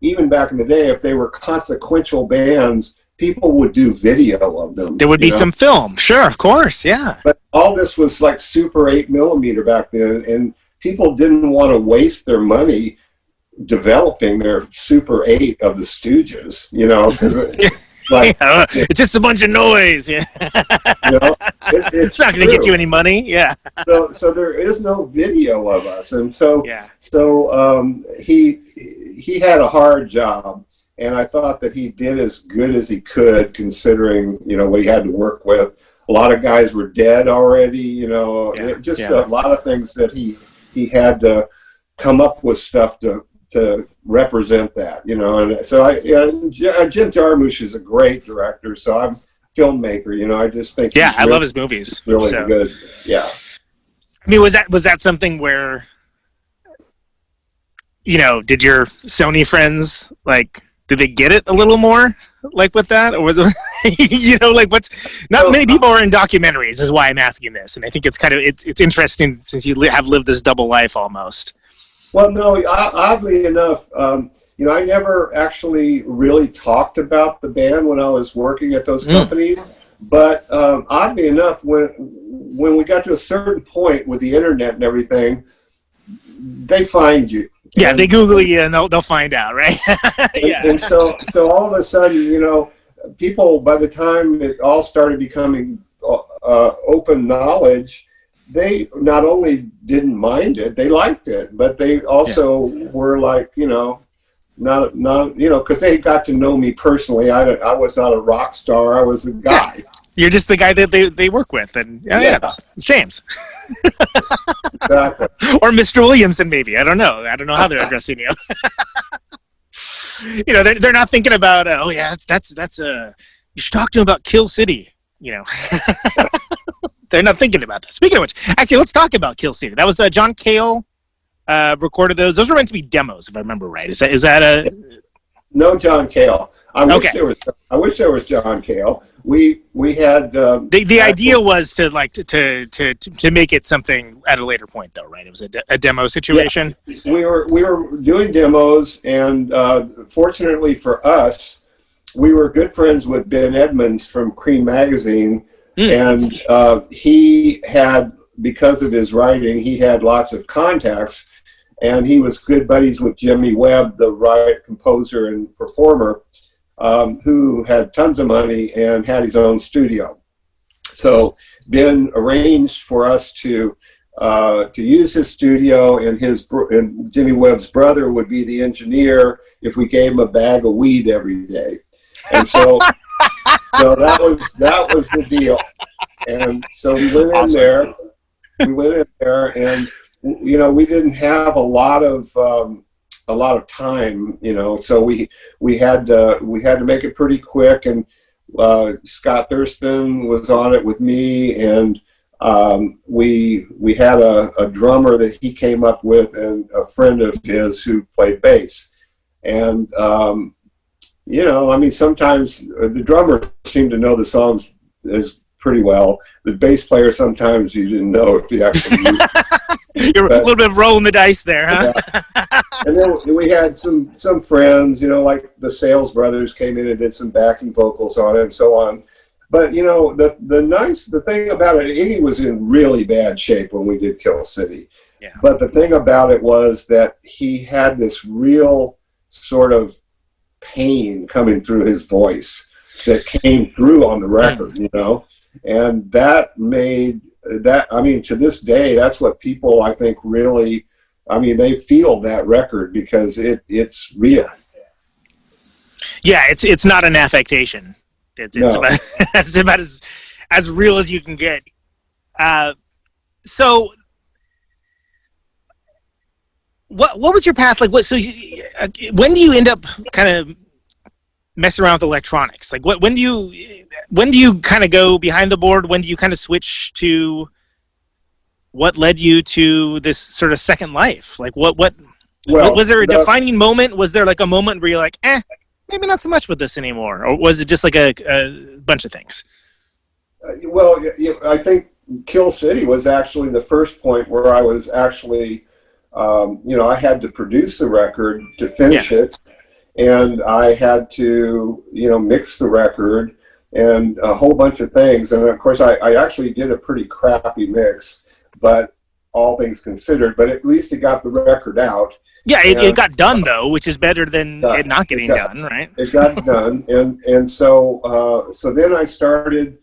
even back in the day, if they were consequential bands, people would do video of them. There would be some film, sure, of course, yeah. But all this was like Super 8mm back then, and people didn't want to waste their money developing their Super 8 of the Stooges, Like, it's just a bunch of noise. Yeah. It's not going to get you any money. Yeah. So there is no video of us, and so he had a hard job, and I thought that he did as good as he could, considering what he had to work with. A lot of guys were dead already. A lot of things that he had to come up with stuff to represent that, and so Jim Jarmusch is a great director, so I'm a filmmaker, I just think I love his movies. Really good. Yeah. I mean, was that something where, did your Sony friends, like, did they get it a little more, like, with that? Or was it, like, many people are in documentaries, is why I'm asking this, and I think it's kind of, it's interesting since you have lived this double life almost. Well, no, oddly enough, I never actually really talked about the band when I was working at those companies. But oddly enough, when we got to a certain point with the internet and everything, they find you. Yeah, they Google you and they'll find out, right? And so all of a sudden, people, by the time it all started becoming open knowledge, they not only didn't mind it, they liked it, but they also were like, not because they got to know me personally. I was not a rock star. I was a guy. Yeah. You're just the guy that they work with, and it's James. Exactly. Or Mr. Williamson, maybe. I don't know how they're addressing you. They're not thinking about that's you should talk to him about Kill City. They're not thinking about that. Speaking of which, actually, let's talk about Kill City. That was John Cale recorded those. Those were meant to be demos, if I remember right. Is that a... No, John Cale. I wish there was John Cale. We had the idea was to make it something at a later point, though, right? It was a demo situation. Yes. We were doing demos, and fortunately for us, we were good friends with Ben Edmonds from Cream Magazine, and he had, because of his writing, he had lots of contacts, and he was good buddies with Jimmy Webb, the writer, composer, and performer, who had tons of money and had his own studio. So Ben arranged for us to use his studio, and Jimmy Webb's brother would be the engineer if we gave him a bag of weed every day. And so, so that was the deal. And so we went in there. We went in there, and we didn't have a lot of time, so we had to make it pretty quick. And Scott Thurston was on it with me, and we had a drummer that he came up with, and a friend of his who played bass. And sometimes the drummer seemed to know the songs as pretty well. The bass player, sometimes you didn't know if he actually knew. You're a little bit of rolling the dice there, huh? Yeah. And then we had some friends, like the Sales Brothers came in and did some backing vocals on it and so on. But the thing about it, Iggy was in really bad shape when we did Kill City. Yeah. But the thing about it was that he had this real sort of pain coming through his voice that came through on the record, and that made that, to this day, that's what people, I think, really, they feel that record because it's real. Yeah, it's not an affectation. It's about as real as you can get. So, what was your path like? When do you end up kind of messing around with electronics? Like, when do you kind of go behind the board? When do you kind of switch to what led you to this sort of second life? Like, what was there a defining moment? Was there like a moment where you're like, maybe not so much with this anymore? Or was it just like a bunch of things? Well, I think Kill City was actually the first point where I was actually, I had to produce the record to finish it. And I had to, mix the record and a whole bunch of things. And of course, I actually did a pretty crappy mix, but all things considered, but at least it got the record out. Yeah, it got done, though, which is better than it not getting done, right? It got done. And so then I started,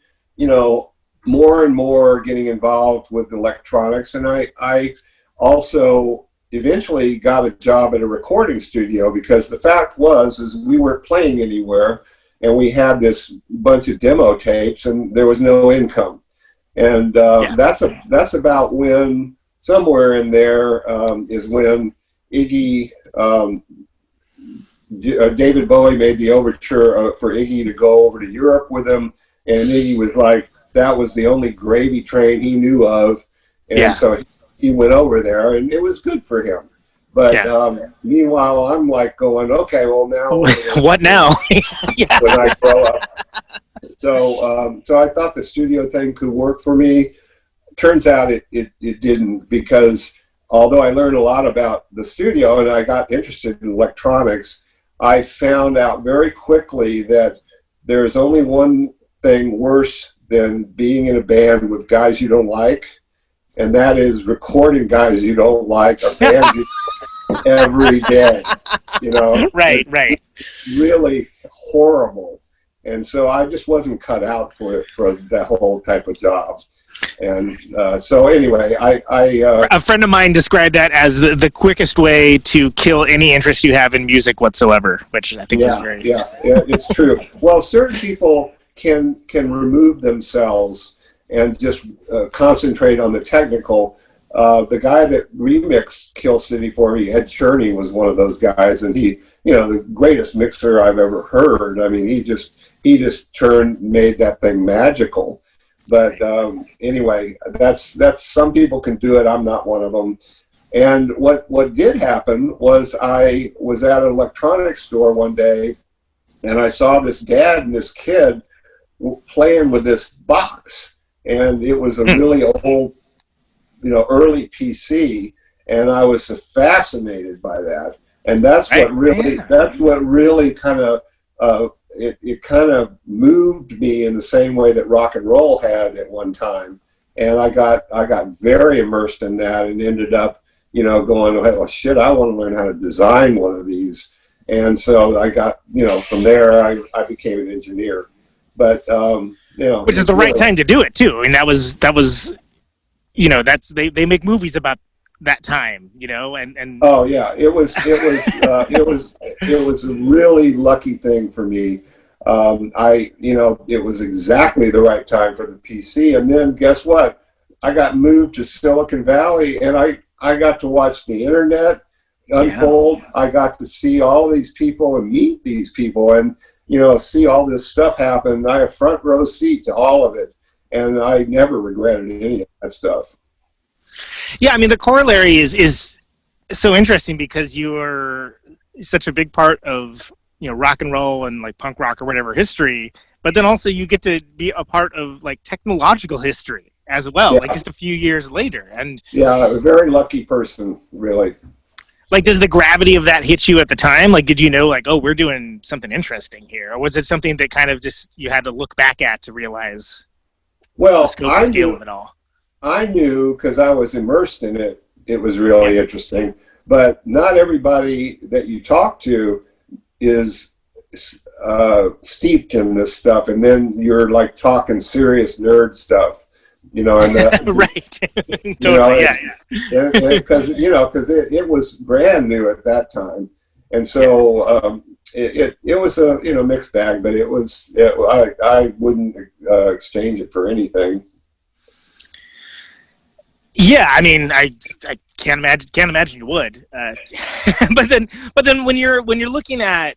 more and more getting involved with electronics. And I also eventually got a job at a recording studio, because the fact is we weren't playing anywhere, and we had this bunch of demo tapes, and there was no income. And that's about when, somewhere in there, is when Iggy, David Bowie made the overture for Iggy to go over to Europe with him, and Iggy was like, that was the only gravy train he knew of, and so he went over there, and it was good for him. But meanwhile, I'm like going, okay, well now, what now? When I grow up. So I thought the studio thing could work for me. Turns out it didn't, because although I learned a lot about the studio and I got interested in electronics, I found out very quickly that there's only one thing worse than being in a band with guys you don't like, and that is recording guys you don't like, a band you every day. Right. Really horrible. And so I just wasn't cut out for that whole type of job. And so anyway, a friend of mine described that as the quickest way to kill any interest you have in music whatsoever, which I think is very... Yeah, it's true. Well, certain people can remove themselves and just concentrate on the technical. The guy that remixed Kill City for me, Ed Cherney, was one of those guys, and he, the greatest mixer I've ever heard. I mean, he just made that thing magical. But anyway, that's some people can do it. I'm not one of them. And what did happen was I was at an electronics store one day, and I saw this dad and this kid playing with this box, and it was a really old, early PC, and I was fascinated by that, and that's what really kind of it kind of moved me in the same way that rock and roll had at one time, and I got very immersed in that, and ended up going, well, shit, I want to learn how to design one of these. And so I got, from there, I became an engineer. But, which is the right time to do it, too. And that was they make movies about that time, and oh yeah, it was a really lucky thing for me. It was exactly the right time for the PC. And then guess what? I got moved to Silicon Valley, and I got to watch the internet unfold. Yeah. I got to see all these people and meet these people, and see all this stuff happen. I have front row seat to all of it, and I never regretted any of that stuff. Yeah, I mean, the corollary is so interesting because you're such a big part of rock and roll and like punk rock or whatever history, but then also you get to be a part of like technological history as well, like just a few years later. And yeah, a very lucky person, really. Like, does the gravity of that hit you at the time? Like, did you know, like, oh, we're doing something interesting here? Or was it something that kind of just you had to look back at to realize the scope and scale of it all? I knew because I was immersed in it. It was really interesting. But not everybody that you talk to is steeped in this stuff. And then you're, like, talking serious nerd stuff. And right, totally, because it was brand new at that time, and so it was a mixed bag, but I wouldn't exchange it for anything. Yeah, I mean, I can't imagine you would, but then when you're looking at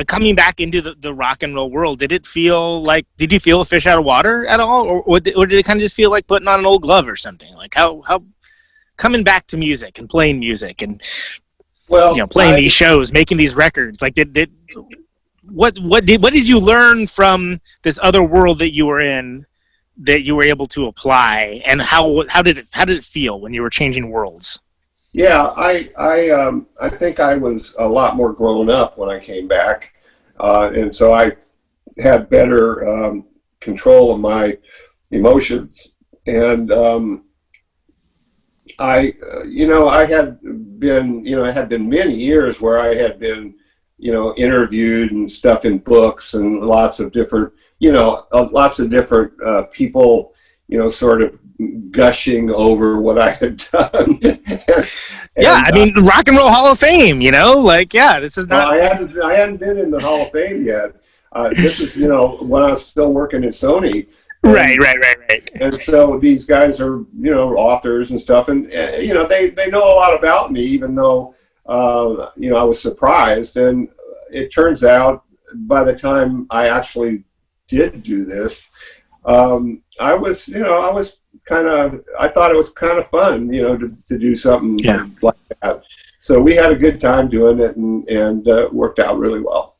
coming back into the rock and roll world, did you feel a fish out of water at all? Or did it kind of just feel like putting on an old glove or something? Like how coming back to music and playing music and playing these shows, making these records, like what did you learn from this other world that you were in that you were able to apply, and how did it feel when you were changing worlds? Yeah, I think I was a lot more grown up when I came back, and so I had better control of my emotions. And I had been many years where I had been, interviewed and stuff in books and lots of different people, sort of gushing over what I had done. I mean, the Rock and Roll Hall of Fame, this is not... I hadn't been in the Hall of Fame yet. This is, when I was still working at Sony. Right. And so these guys are, authors and stuff, and, they know a lot about me, even though, I was surprised. And it turns out by the time I actually did do this, I thought it was kind of fun, to do something like that. So we had a good time doing it, and worked out really well.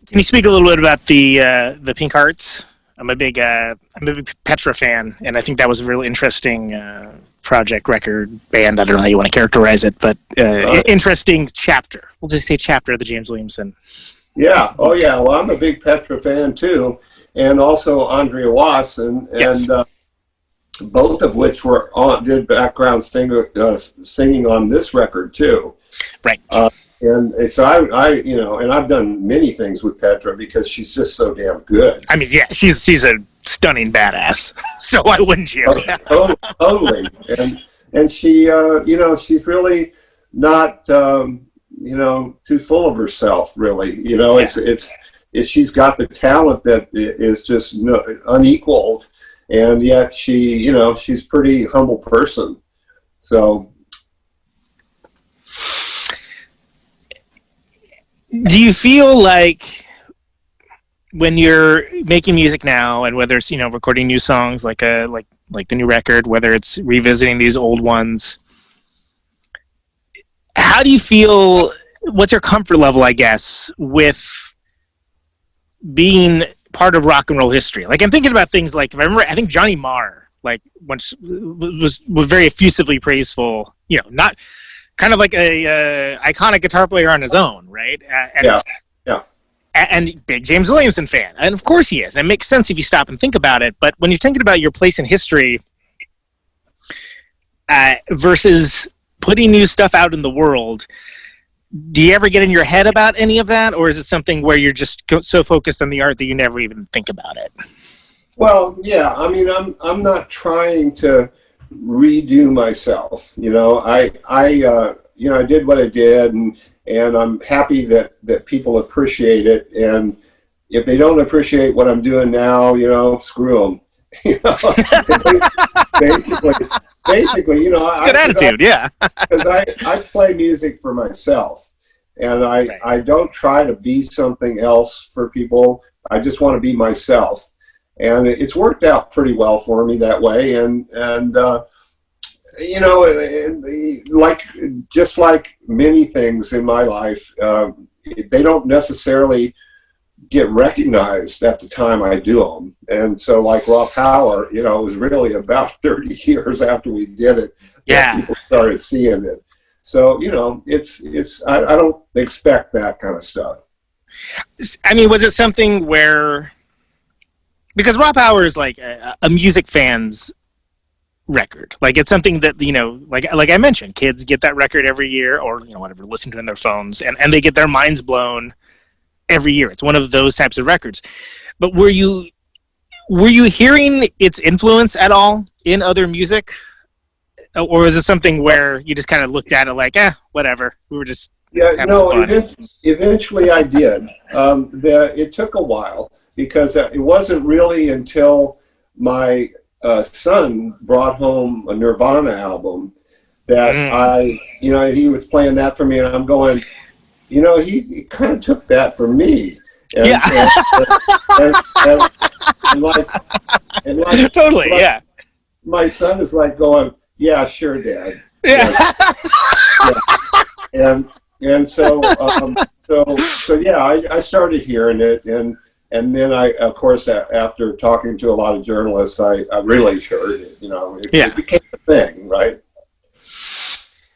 Can you speak a little bit about the Pink Hearts? I'm a big Petra fan, and I think that was a really interesting project, record, band. I don't know how you want to characterize it, but interesting chapter. We'll just say chapter of the James Williamson. Yeah. Oh, yeah. Well, I'm a big Petra fan too, and also Andrea Wass, and both of which did background singing on this record too. Right. And so and I've done many things with Petra because she's just so damn good. I mean, yeah, she's a stunning badass. So why wouldn't you? Totally. And she, she's really not, too full of herself, really. She's got the talent that is just unequaled, and yet she's a pretty humble person. So. Do you feel like when you're making music now, and whether it's recording new songs like the new record, whether it's revisiting these old ones, how do you feel what's your comfort level, I guess, with being part of rock and roll history? Like, I'm thinking about things like, if I remember, I think Johnny Marr, like, once was very effusively praiseful, you know, not kind of like a iconic guitar player on his own, right? And big James Williamson fan. And of course he is. And it makes sense if you stop and think about it. But when you're thinking about your place in history versus putting new stuff out in the world, do you ever get in your head about any of that? Or is it something where you're just so focused on the art that you never even think about it? Well, yeah, I mean, I'm not trying to redo myself. You know, I did what I did, and I'm happy that people appreciate it. And if they don't appreciate what I'm doing now, you know, screw them. You know, basically, you know, it's a good attitude, yeah. Because I play music for myself, and I don't try to be something else for people. I just want to be myself, and it's worked out pretty well for me that way. And you know, just like many things in my life, they don't necessarily get recognized at the time I do them. And so, like Raw Power, you know, it was really about 30 years after we did it that people started seeing it. So, you know, I don't expect that kind of stuff. I mean, was it something where, because Raw Power is like a music fan's record, like it's something that, you know, like I mentioned, kids get that record every year, or, you know, whatever, listen to it in their phones, and they get their minds blown every year. It's one of those types of records. But were you hearing its influence at all in other music, or was it something where you just kind of looked at it like, whatever, we were just eventually I did. It took a while, because it wasn't really until my son brought home a Nirvana album that he was playing that for me, and I'm going, you know, he kind of took that from me. And, and totally, yeah. My son is like going, yeah, sure, Dad. Yeah. And so yeah, I started hearing it, and then I, of course, after talking to a lot of journalists, I really heard it. You know, it became a thing, right?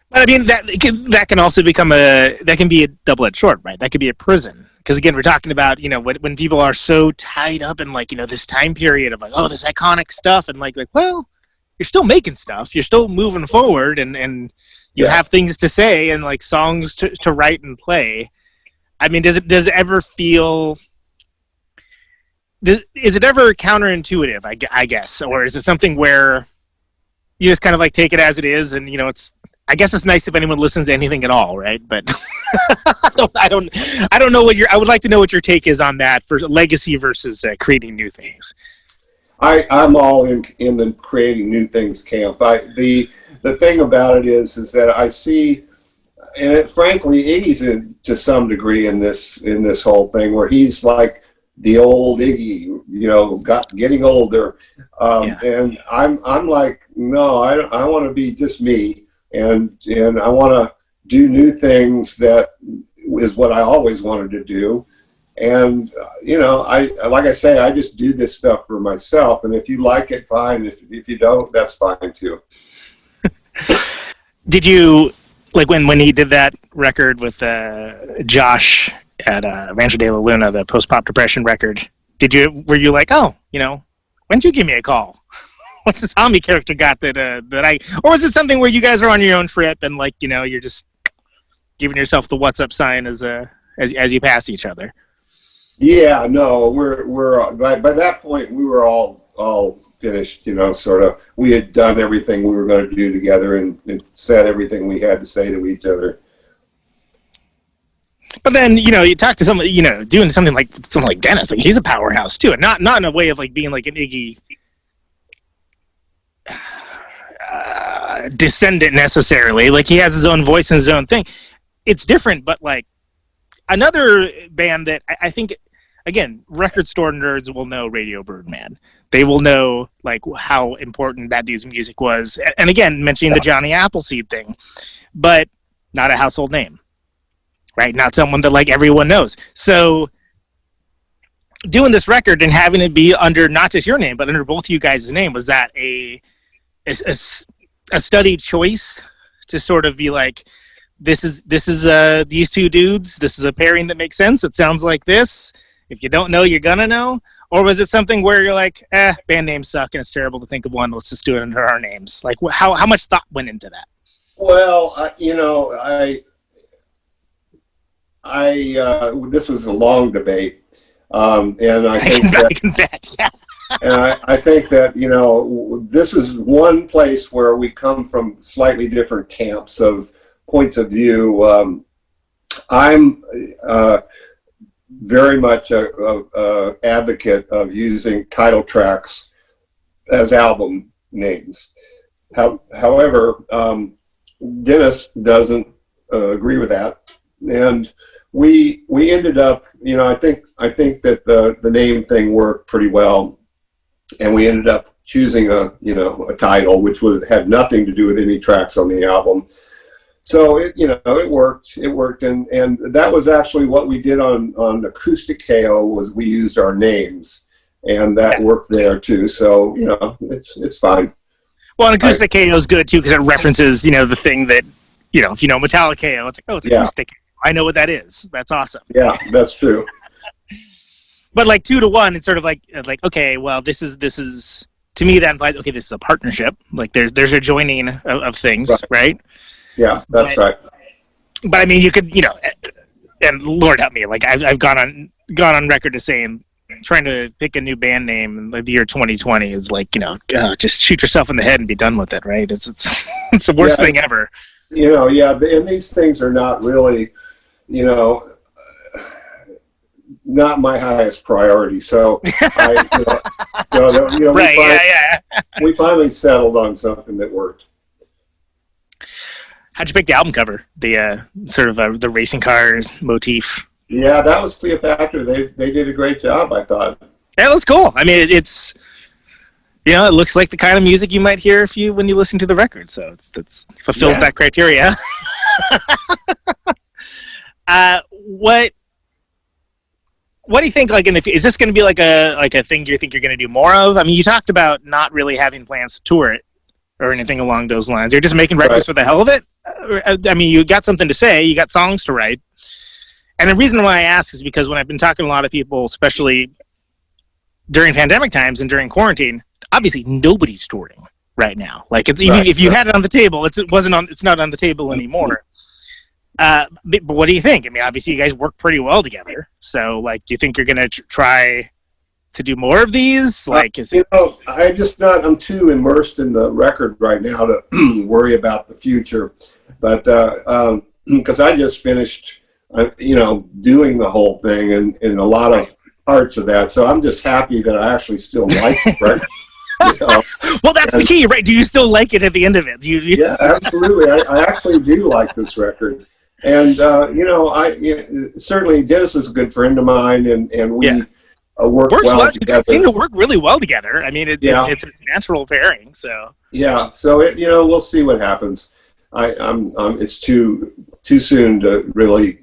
But I mean, that can also become that can be a double-edged sword, right? That could be a prison. Because again, we're talking about, you know, when people are so tied up in, like, you know, this time period of like, oh, this iconic stuff, and like, well, you're still making stuff, you're still moving forward, and you have things to say and like songs to write and play. I mean, does it ever feel? Is it ever counterintuitive? I guess, or is it something where you just kind of like take it as it is, and, you know, I guess it's nice if anyone listens to anything at all, right? But I don't know I would like to know what your take is on that for legacy versus creating new things. I'm all in the creating new things camp. The thing about it is that I see, and frankly, Iggy's to some degree in this whole thing, where he's like the old Iggy, you know, getting older, and I'm like, no, I want to be just me. And I want to do new things. That is what I always wanted to do. And, you know, like I say, I just do this stuff for myself. And if you like it, fine. If you don't, that's fine too. Did you, like, when he did that record with Josh at Rancho de la Luna, the post-pop depression record, were you like, oh, you know, why don't you give me a call? What's the zombie character got or was it something where you guys are on your own trip and, like, you know, you're just giving yourself the what's up sign as you pass each other? Yeah, no, we're by that point we were all finished, you know, sort of. We had done everything we were going to do together and said everything we had to say to each other. But then, you know, you talk to somebody, you know, doing something like Deniz, like, he's a powerhouse too, and not in a way of like being like an Iggy descendant necessarily. Like, he has his own voice and his own thing. It's different, but like another band that I think, again, record store nerds will know Radio Birdman. They will know like how important that dude's music was. And again, mentioning the Johnny Appleseed thing, but not a household name. right? Not someone that like everyone knows. So doing this record and having it be under not just your name, but under both you guys' name, was that a studied choice to sort of be like, this is these two dudes, this is a pairing that makes sense, it sounds like this, if you don't know, you're gonna know? Or was it something where you're like, band names suck and it's terrible to think of one, let's just do it under our names? Like, how much thought went into that? Well, this was a long debate. And I think I can bet, yeah. And I think that, this is one place where we come from slightly different camps of points of view. I'm very much a advocate of using title tracks as album names. However, Deniz doesn't agree with that, and we ended up, I think that the name thing worked pretty well, and we ended up choosing a title which had nothing to do with any tracks on the album. So it worked, and that was actually what we did on Acoustic KO, was we used our names, and that worked there too. So it's fine. Well, and Acoustic KO is good too because it references the thing that if you know Metallic KO, it's like, oh, it's Acoustic. I know what that is. That's awesome. Yeah, that's true. But like 2 to 1, it's sort of like okay, well, this is to me that implies, okay, this is a partnership. Like there's a joining of things, right? Yeah, that's right. But I mean, you could, and Lord help me, like I've gone on record as saying, trying to pick a new band name in the year 2020 is like, just shoot yourself in the head and be done with it, right? It's it's the worst thing ever. And these things are not really, not my highest priority. So, we finally settled on something that worked. How'd you pick the album cover? The sort of the racing cars motif. Yeah, that was Cleopatra. They did a great job, I thought. That was cool. I mean, it's it looks like the kind of music you might hear when you listen to the record. So it fulfills that criteria. What do you think? Like, is this going to be like a thing you think you're going to do more of? I mean, you talked about not really having plans to tour it or anything along those lines. You're just making records for the hell of it. I mean, you got something to say. You got songs to write. And the reason why I ask is because when I've been talking to a lot of people, especially during pandemic times and during quarantine, obviously nobody's touring right now. Like, it's even if you had it on the table, it's not on the table anymore. But what do you think? I mean, obviously you guys work pretty well together. So, like, do you think you're going to try to do more of these? Like, I'm too immersed in the record right now to worry about the future. But because I just finished, doing the whole thing and a lot of parts of that. So I'm just happy that I actually still like the record. Well, that's the key, right? Do you still like it at the end of it? Yeah, absolutely. I actually do like this record. And, certainly Deniz is a good friend of mine, and we work well together. You guys seem to work really well together. I mean, it's a natural pairing, so. Yeah, so, we'll see what happens. It's too soon to really.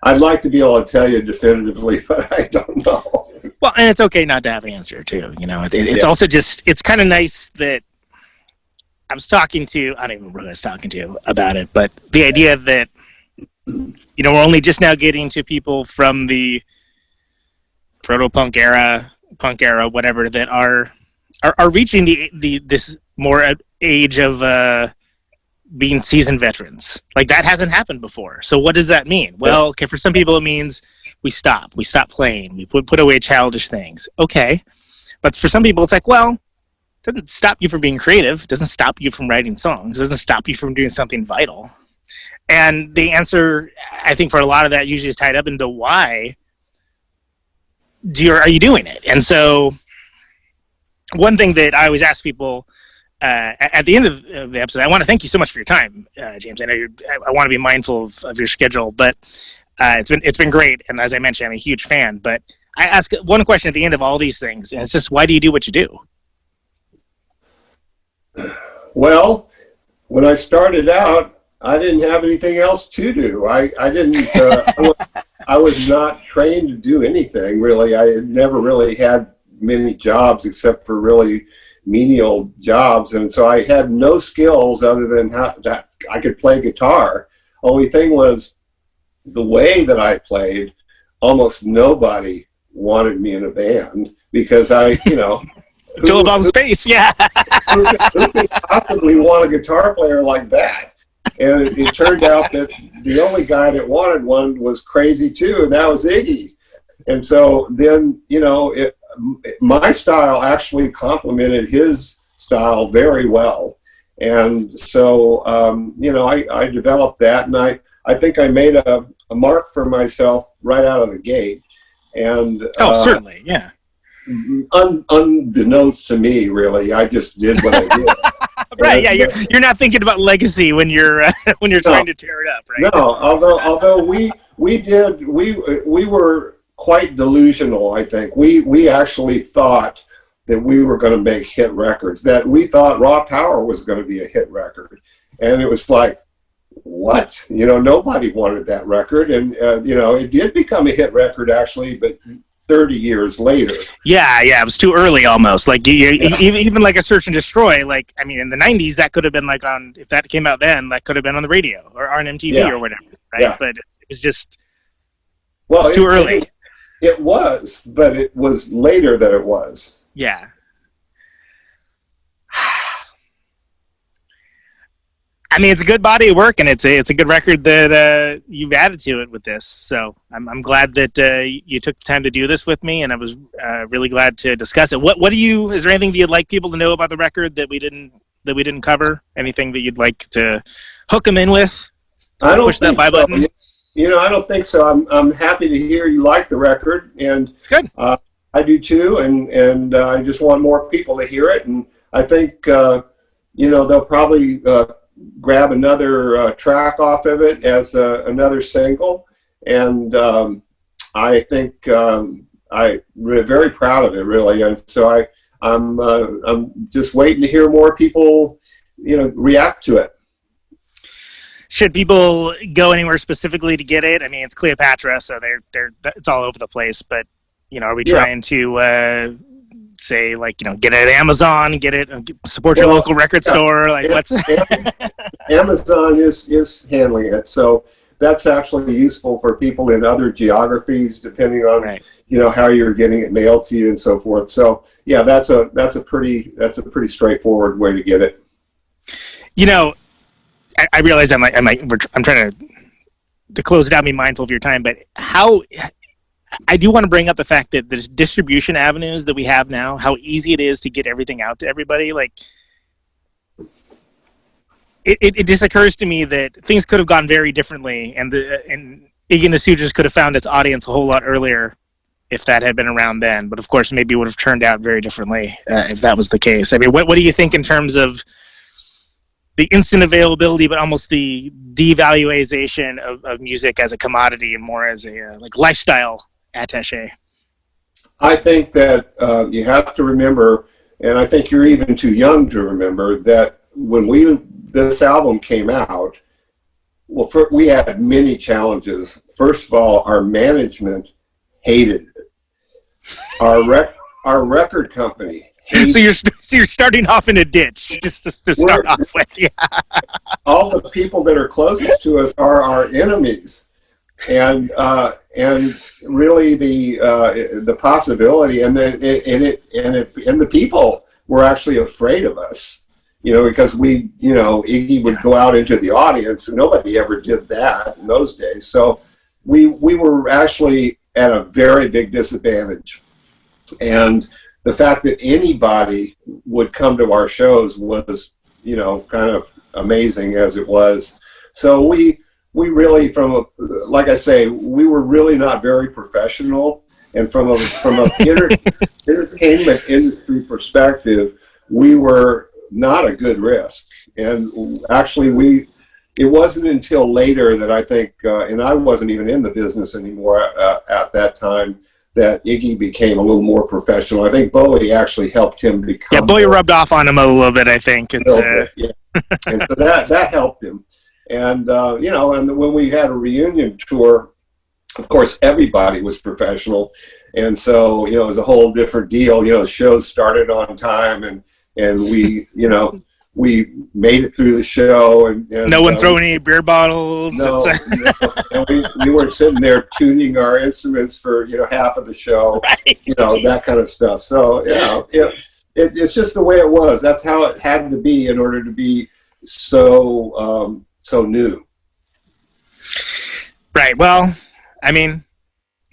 I'd like to be able to tell you definitively, but I don't know. Well, and it's okay not to have an answer, too. It's also just, it's kind of nice that I was talking to, I don't even remember who I was talking to about it, but the idea that, we're only just now getting to people from the proto-punk era, punk era, whatever, that are reaching this more age of being seasoned veterans. Like, that hasn't happened before. So what does that mean? Well, okay, for some people it means we stop playing, we put away childish things. Okay, but for some people it's like, well, it doesn't stop you from being creative, it doesn't stop you from writing songs, it doesn't stop you from doing something vital. And the answer, I think, for a lot of that usually is tied up into why are you doing it? And so one thing that I always ask people at the end of the episode, I want to thank you so much for your time, James. I know I want to be mindful of your schedule, but it's been great. And as I mentioned, I'm a huge fan. But I ask one question at the end of all these things, and it's just, why do you do what you do? Well, when I started out, I didn't have anything else to do. I didn't. I was not trained to do anything really. I had never really had many jobs except for really menial jobs, and so I had no skills other than how that I could play guitar. Only thing was the way that I played. Almost nobody wanted me in a band because I, Filled all the space, yeah. who could possibly want a guitar player like that? And it turned out that the only guy that wanted one was crazy too, and that was Iggy. And so then, my style actually complemented his style very well. And so, I developed that, and I think I made a mark for myself right out of the gate. And certainly, yeah. Unbeknownst to me, really, I just did what I did. Right, and, yeah, you're not thinking about legacy when you're trying to tear it up, right? No, although we were quite delusional. I think we actually thought that we were going to make hit records. That we thought Raw Power was going to be a hit record, and it was like, what? Nobody wanted that record, and it did become a hit record actually, but 30 years later. Yeah, it was too early almost. Like even like a Search and Destroy. Like in the '90s, that could have been like if that came out then, that could have been on the radio or on MTV or whatever, right? Yeah. But it was just it was too early. It was, but it was later that it was. Yeah. It's a good body of work, and it's a good record that you've added to it with this. So I'm glad that you took the time to do this with me, and I was really glad to discuss it. What do you? Is there anything that you'd like people to know about the record that we didn't cover? Anything that you'd like to hook them in with? I don't push that buy button. I don't think so. I'm happy to hear you like the record, and it's good. I do too, and I just want more people to hear it, and I think they'll probably grab another track off of it as another single, and I think I'm very proud of it, really. And so I'm just waiting to hear more people, react to it. Should people go anywhere specifically to get it? It's Cleopatra, so it's all over the place. But are we trying to say get it at Amazon, support your local record store? What's Amazon is handling it, so that's actually useful for people in other geographies, depending on how you're getting it mailed to you and so forth. So yeah, that's a pretty straightforward way to get it. I realize I'm trying to close it out, be mindful of your time, but I do want to bring up the fact that the distribution avenues that we have now, how easy it is to get everything out to everybody. It just occurs to me that things could have gone very differently, and Iggy and the Stooges could have found its audience a whole lot earlier if that had been around then. But of course, maybe it would have turned out very differently if that was the case. What do you think in terms of the instant availability, but almost the devaluation of music as a commodity and more as a lifestyle attaché? I think that you have to remember, and I think you're even too young to remember, that when this album came out, we had many challenges. First of all, our management hated it. Our record company hated it. So you're starting off in a ditch just to start off with. Yeah. All the people that are closest to us are our enemies. And really the possibility and the people were actually afraid of us, because Iggy would go out into the audience, and nobody ever did that in those days. So we were actually at a very big disadvantage, and the fact that anybody would come to our shows was kind of amazing as it was. So we really, like I say, we were really not very professional, and from a entertainment industry perspective, we were not a good risk. And actually, it wasn't until later that I think, and I wasn't even in the business anymore at that time, that Iggy became a little more professional. I think Bowie actually helped him become. Yeah, Bowie rubbed off on him a little bit, I think. Yeah. And so that helped him. And and when we had a reunion tour, of course, everybody was professional. And so, it was a whole different deal. Shows started on time, and we, we made it through the show. And no one throwing any beer bottles. No, and we weren't sitting there tuning our instruments for, half of the show, right. That kind of stuff. So, it's just the way it was. That's how it had to be in order to be so new. Right. Well, I mean,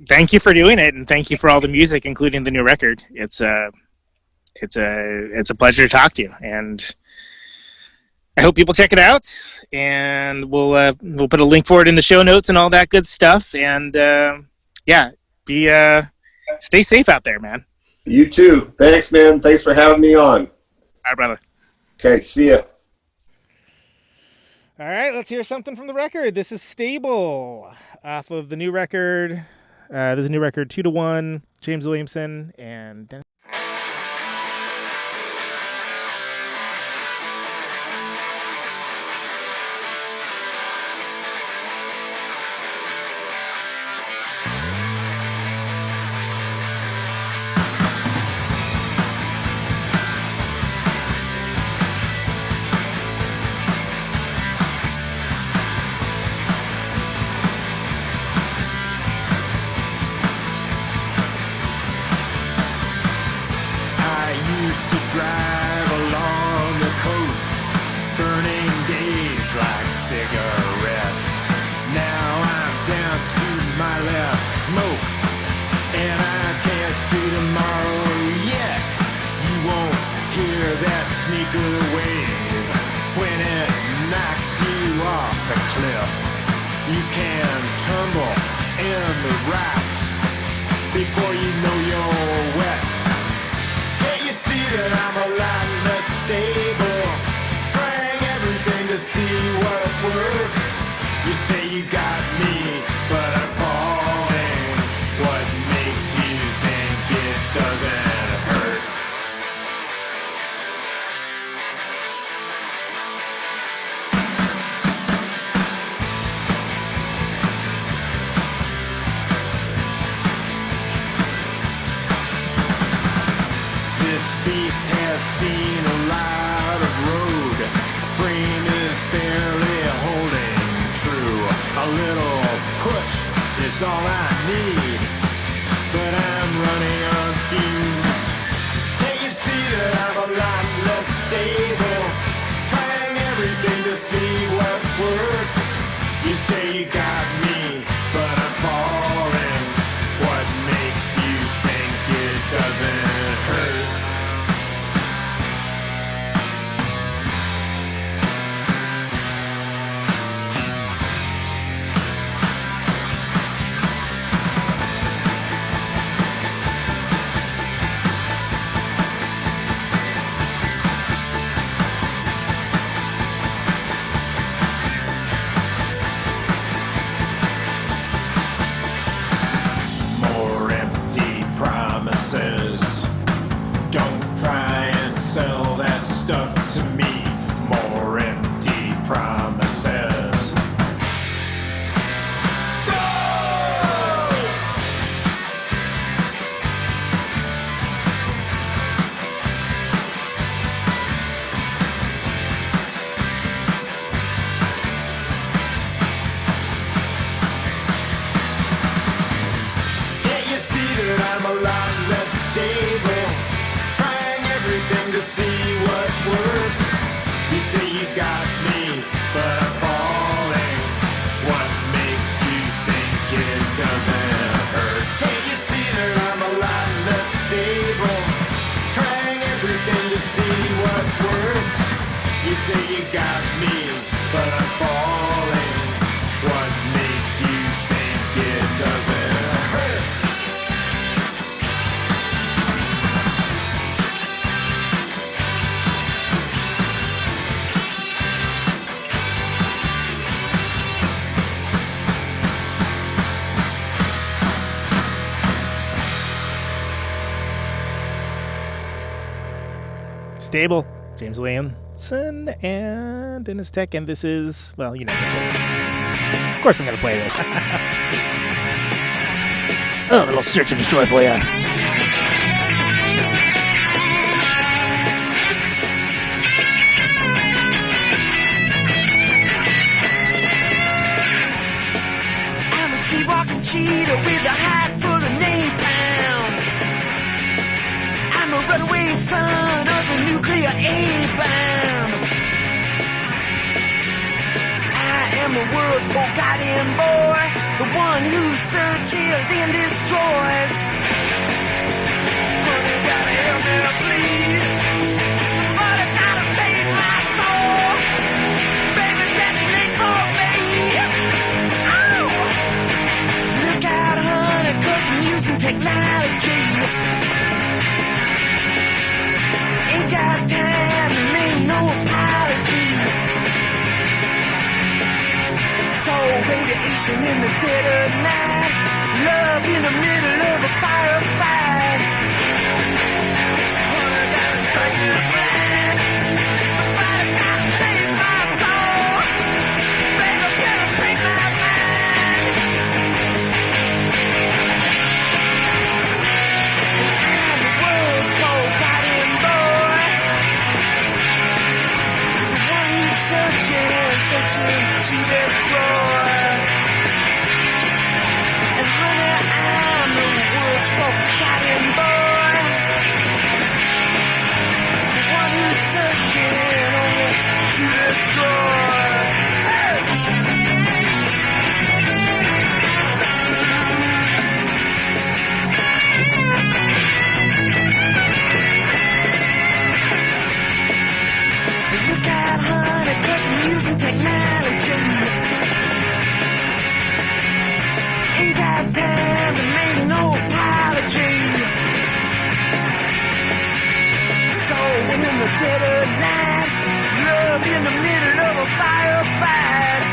thank you for doing it, and thank you for all the music, including the new record. It's a pleasure to talk to you, and I hope people check it out. And we'll put a link for it in the show notes and all that good stuff. And stay safe out there, man. You too. Thanks, man. Thanks for having me on. All right, brother. Okay. See ya. All right, let's hear something from the record. This is Stable off of the new record. This is a new record, 2-1, James Williamson and Deniz. Stable, James Williamson and Deniz Tech, and this is, well, you know this one. Of course I'm going to play this. Oh, a little search and destroy for you. Walking cheetah with a hide full of napalm. I'm a runaway son of the nuclear A-bomb. I am the world's forgotten boy, the one who searches and destroys. Honey, gotta help me, please. Somebody gotta save my soul. Baby, detonate for me. Using technology. Ain't got time to make no apology. It's all radiation in the dead of night. Love in the middle of a firefight. Honey, gotta strike me blind. Somebody gotta save my soul. Baby, gotta take my mind. Searching to destroy. And honey, I'm the world's forgotten boy, the one who's searching only to destroy. Look out, honey, 'cause I'm using technology. Ain't got time to make no apology. So when in the dead of night, love in the middle of a firefight.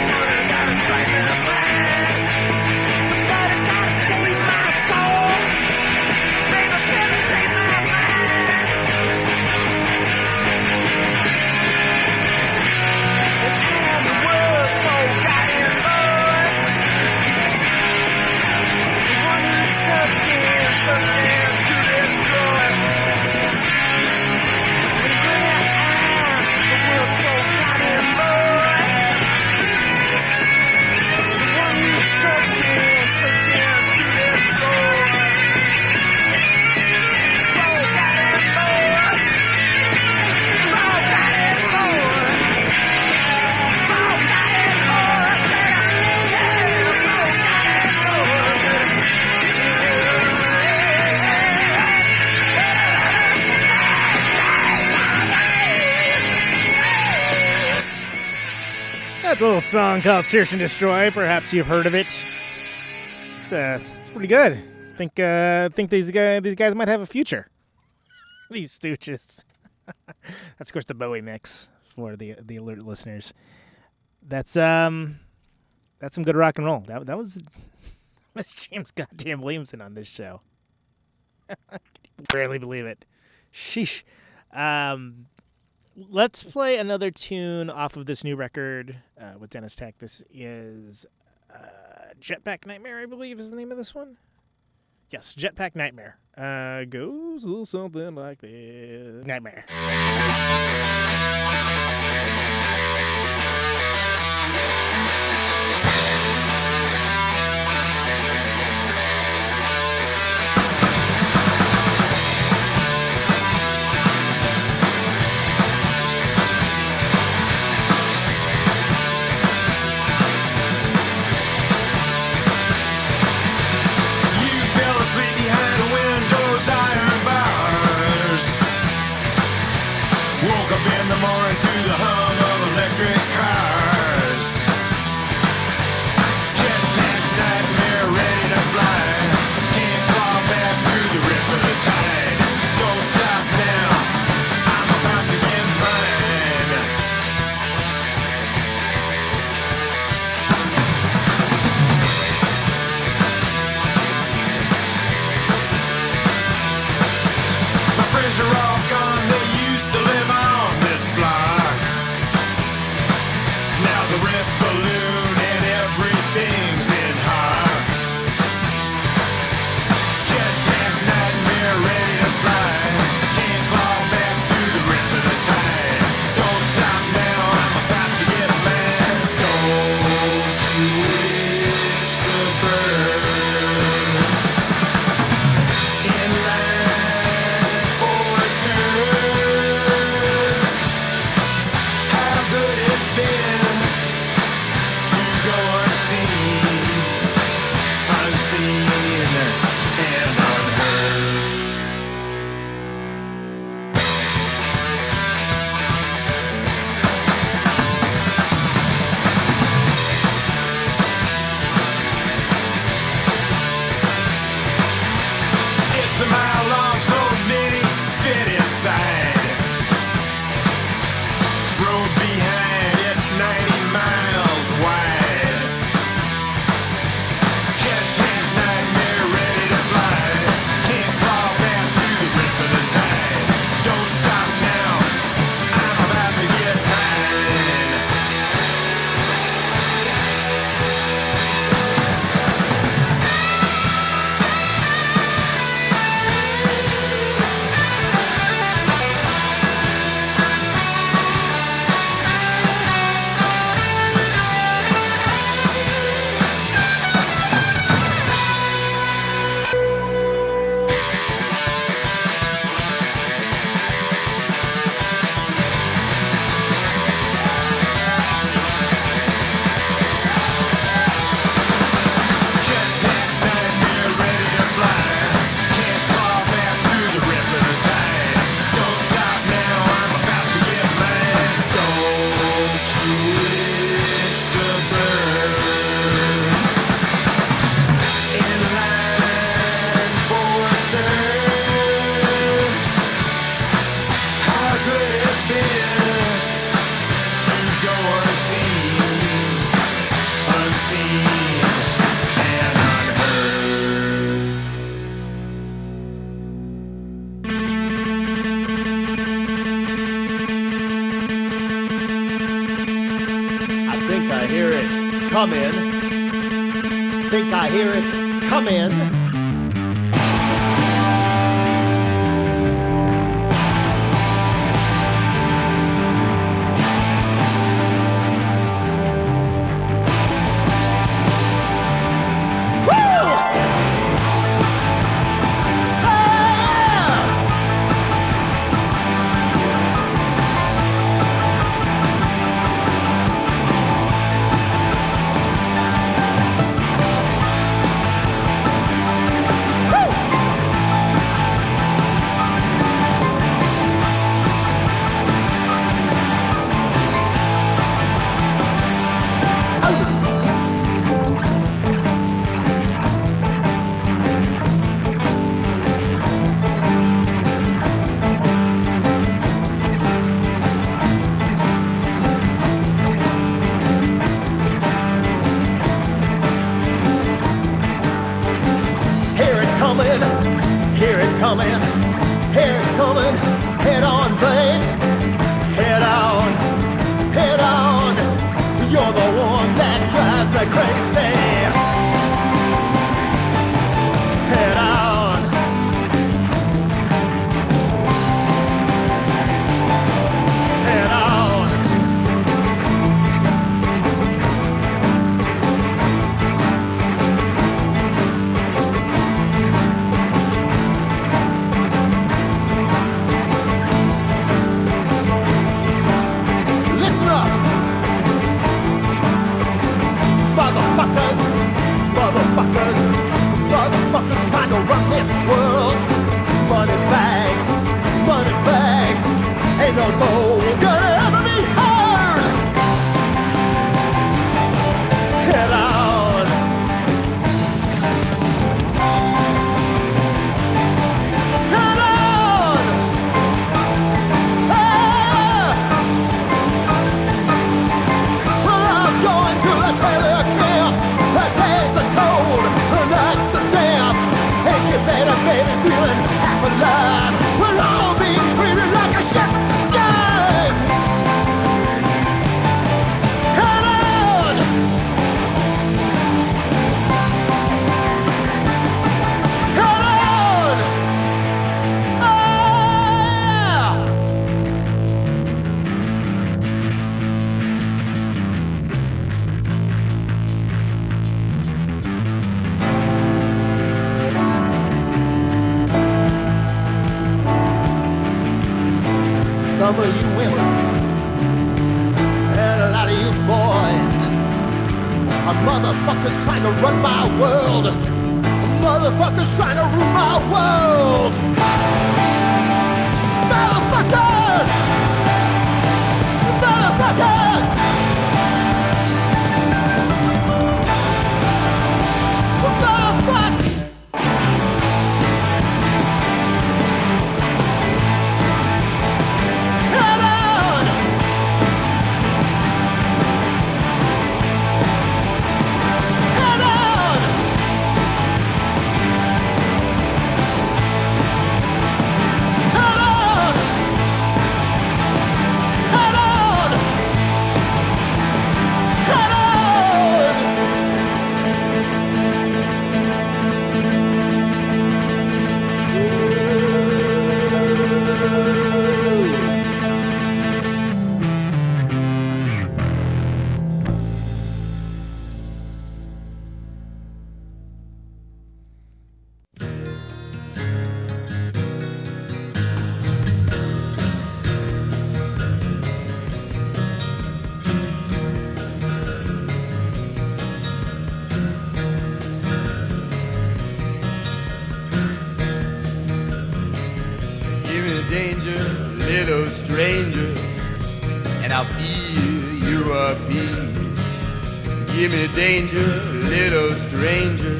Honey, gotta strike me blind. Somebody gotta save my soul. Baby, better take my mind. Searching to destroy. And honey, I'm the world's forgotten boy, the one who's searching to destroy. Forgotten boy, forgotten boy, forgotten boy, forgotten boy. That's a little song called Search and Destroy. Perhaps you've heard of it. It's pretty good. Think these guys might have a future. These Stooges. That's of course the Bowie mix for the alert listeners. That's some good rock and roll. That was James goddamn Williamson on this show. I can barely believe it. Sheesh. Let's play another tune off of this new record with Deniz Tech. This is Jetpack Nightmare, I believe, is the name of this one. Yes, Jetpack Nightmare. Goes a little something like this. Nightmare. Woke up in the morning to the hum of coming. Think I hear it coming. Some of you women and a lot of you boys are motherfuckers trying to run my world. Motherfuckers trying to rule my world. Motherfuckers! Motherfuckers! Motherfuckers! Give me danger, little stranger,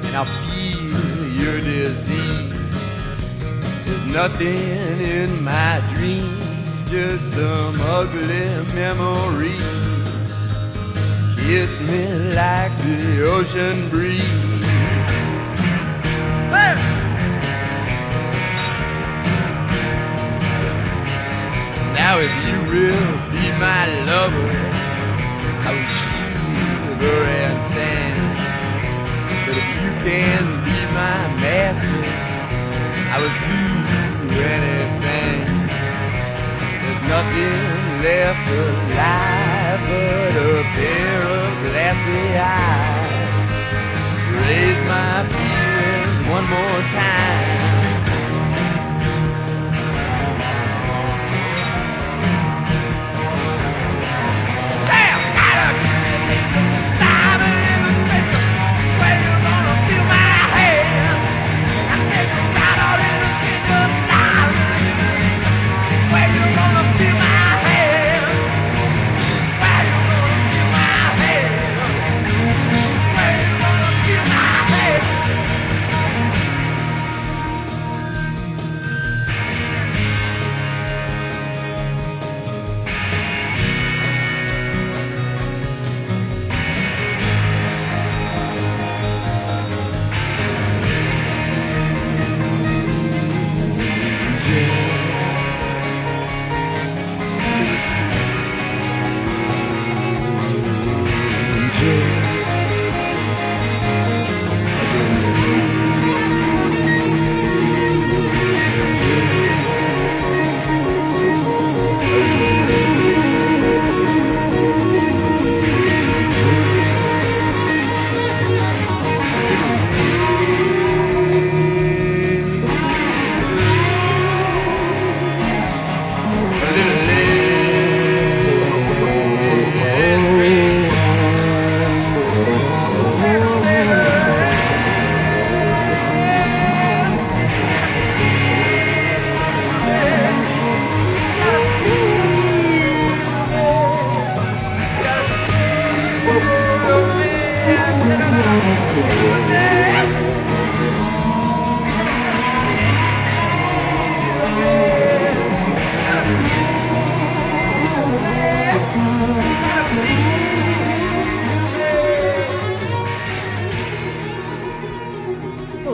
and I'll feel your disease. There's nothing in my dreams, just some ugly memories. Kiss me like the ocean breeze. Hey! Now if you will be my lover, I wish you river and sand. But if you can be my master, I would do anything. There's nothing left alive but a pair of glassy eyes. Raise my feelings one more time.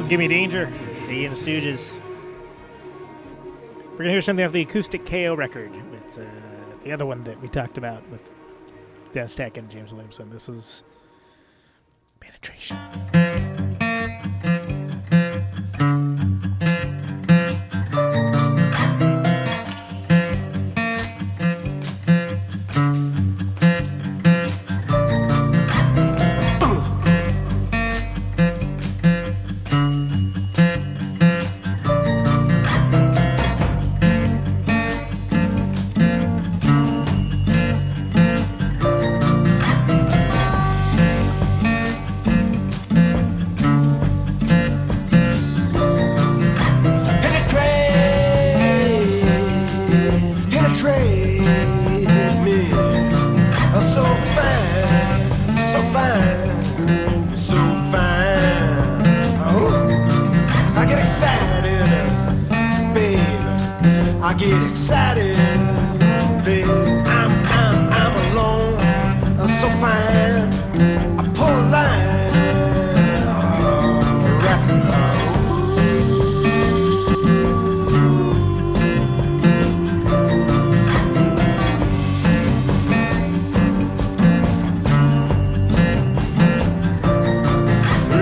Gimme Danger, Iggy and the Stooges. We're going to hear something off the acoustic KO record with the other one that we talked about with Deniz Tech and James Williamson. This is Penetration.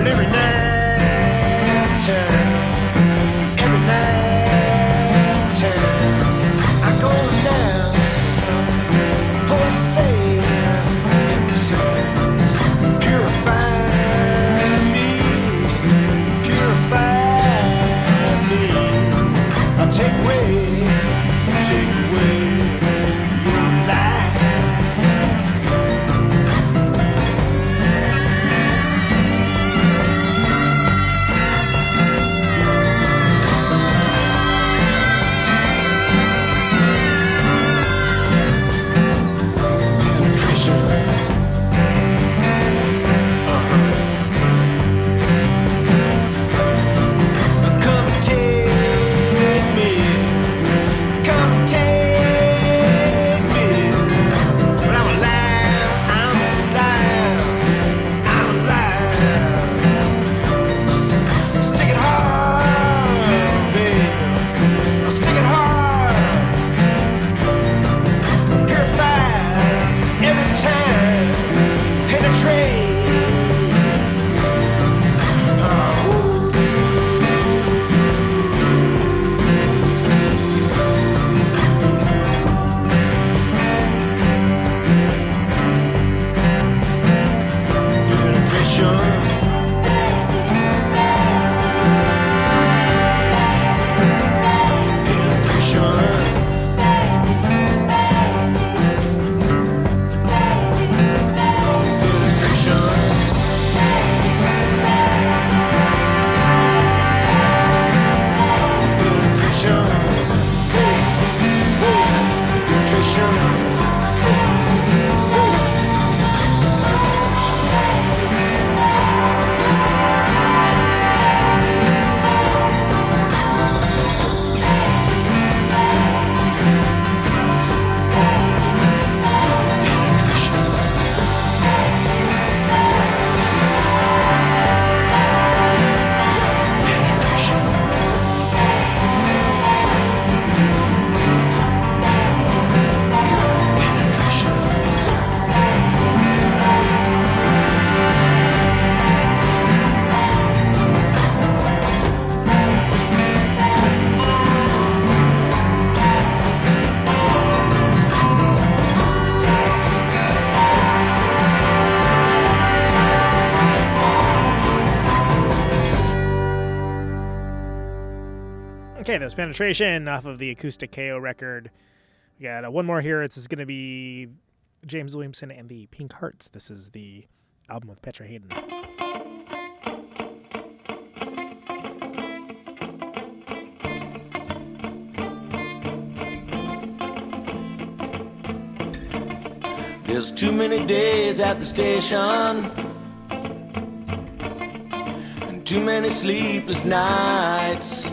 Every night, Okay, there's Penetration off of the acoustic KO record. We got one more here. This is going to be James Williamson and the Pink Hearts. This is the album with Petra Haden. There's too many days at the station and too many sleepless nights,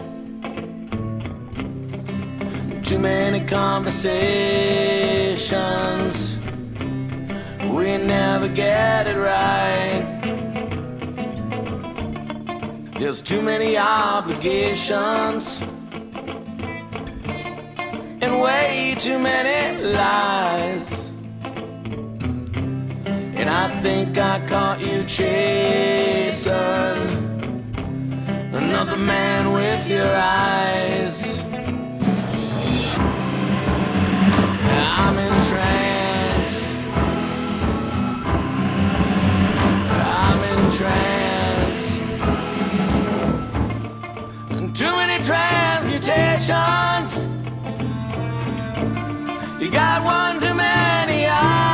too many conversations, we never get it right. There's too many obligations and way too many lies. And I think I caught you chasing another man with your eyes. I'm in trance. I'm in trance. And too many transmutations. You got one too many eyes.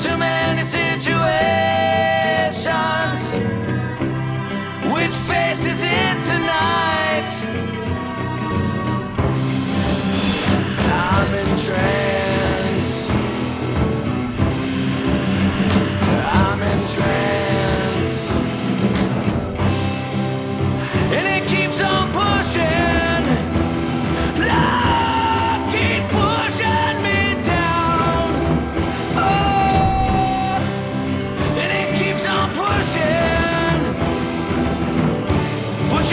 Too many situations. Which face is it tonight? I'm in trance. I'm in trance. And it keeps on pushing. Love keep pushing me down. Pushing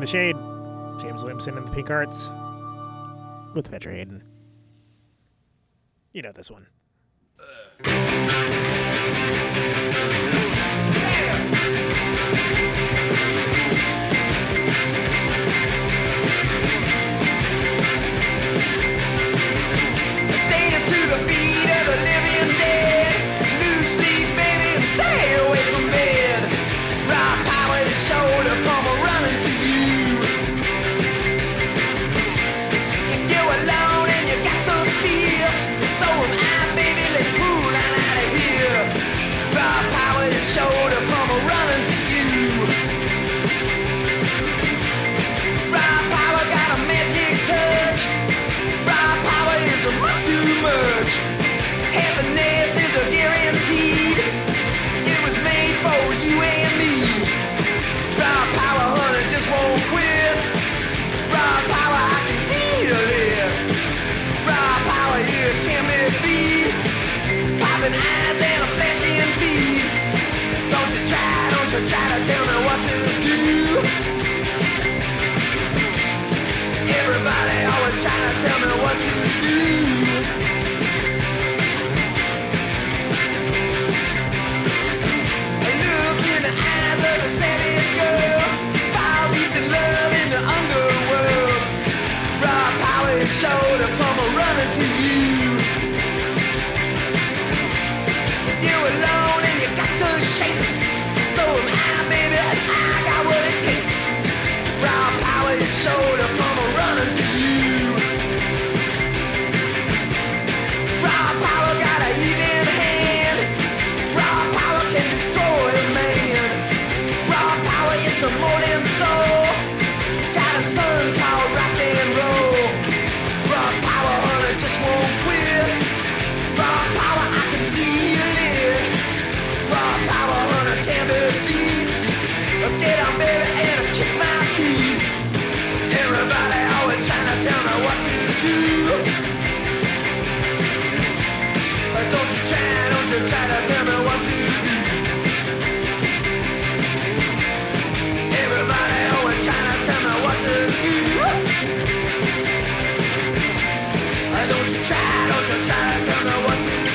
Shade. James Williamson and the Pink Hearts with Petra Hayden. You know this one. Shoulder come running to you. If you're alone and you got the fear, so am I, baby, let's pull on out of here. Raw power is shoulder come running to you. Raw power got a magic touch. Raw power is a much too much. Happiness is a guaranteed. It was made for you and me. Raw power, honey, just won't quit. Raw power, I can feel it. Raw power, here can be beat. Popping eyes and a flashing feet. Don't you try to tell me what to do. Everybody always trying to tell me what to do. Look in the eyes of the savage girl. Fall deep in love in the underworld. Raw power is sure to come running to you. If you're alone and you got the shakes, so am I, baby, and I got what it takes. Raw power is sure to come running to you. Raw power got a healing hand. Raw power can destroy a man. Raw power is a morning soul. Got a son called rock and roll. Raw power, honey, just won't quit. Raw power, I can feel it. Raw power, honey, can't be beat. Get on, baby, and kiss my feet. Everybody always trying to tell me what to do. Don't you try to tell me what to do. Everybody always trying to tell me what to do. Don't you try to tell me what to do.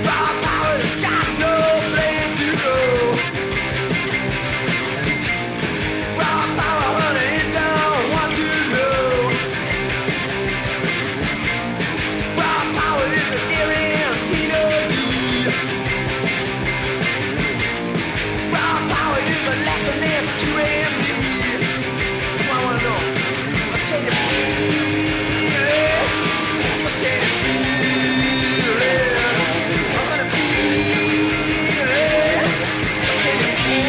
Raw power's got no place to go. Raw power, honey, it don't want to know. Raw power is a guarantee no deed. Raw power is a laughing at you and me. That's what I want to know. Can you feel it? Can you feel it? I'm gonna feel it. Can you feel it? Can you feel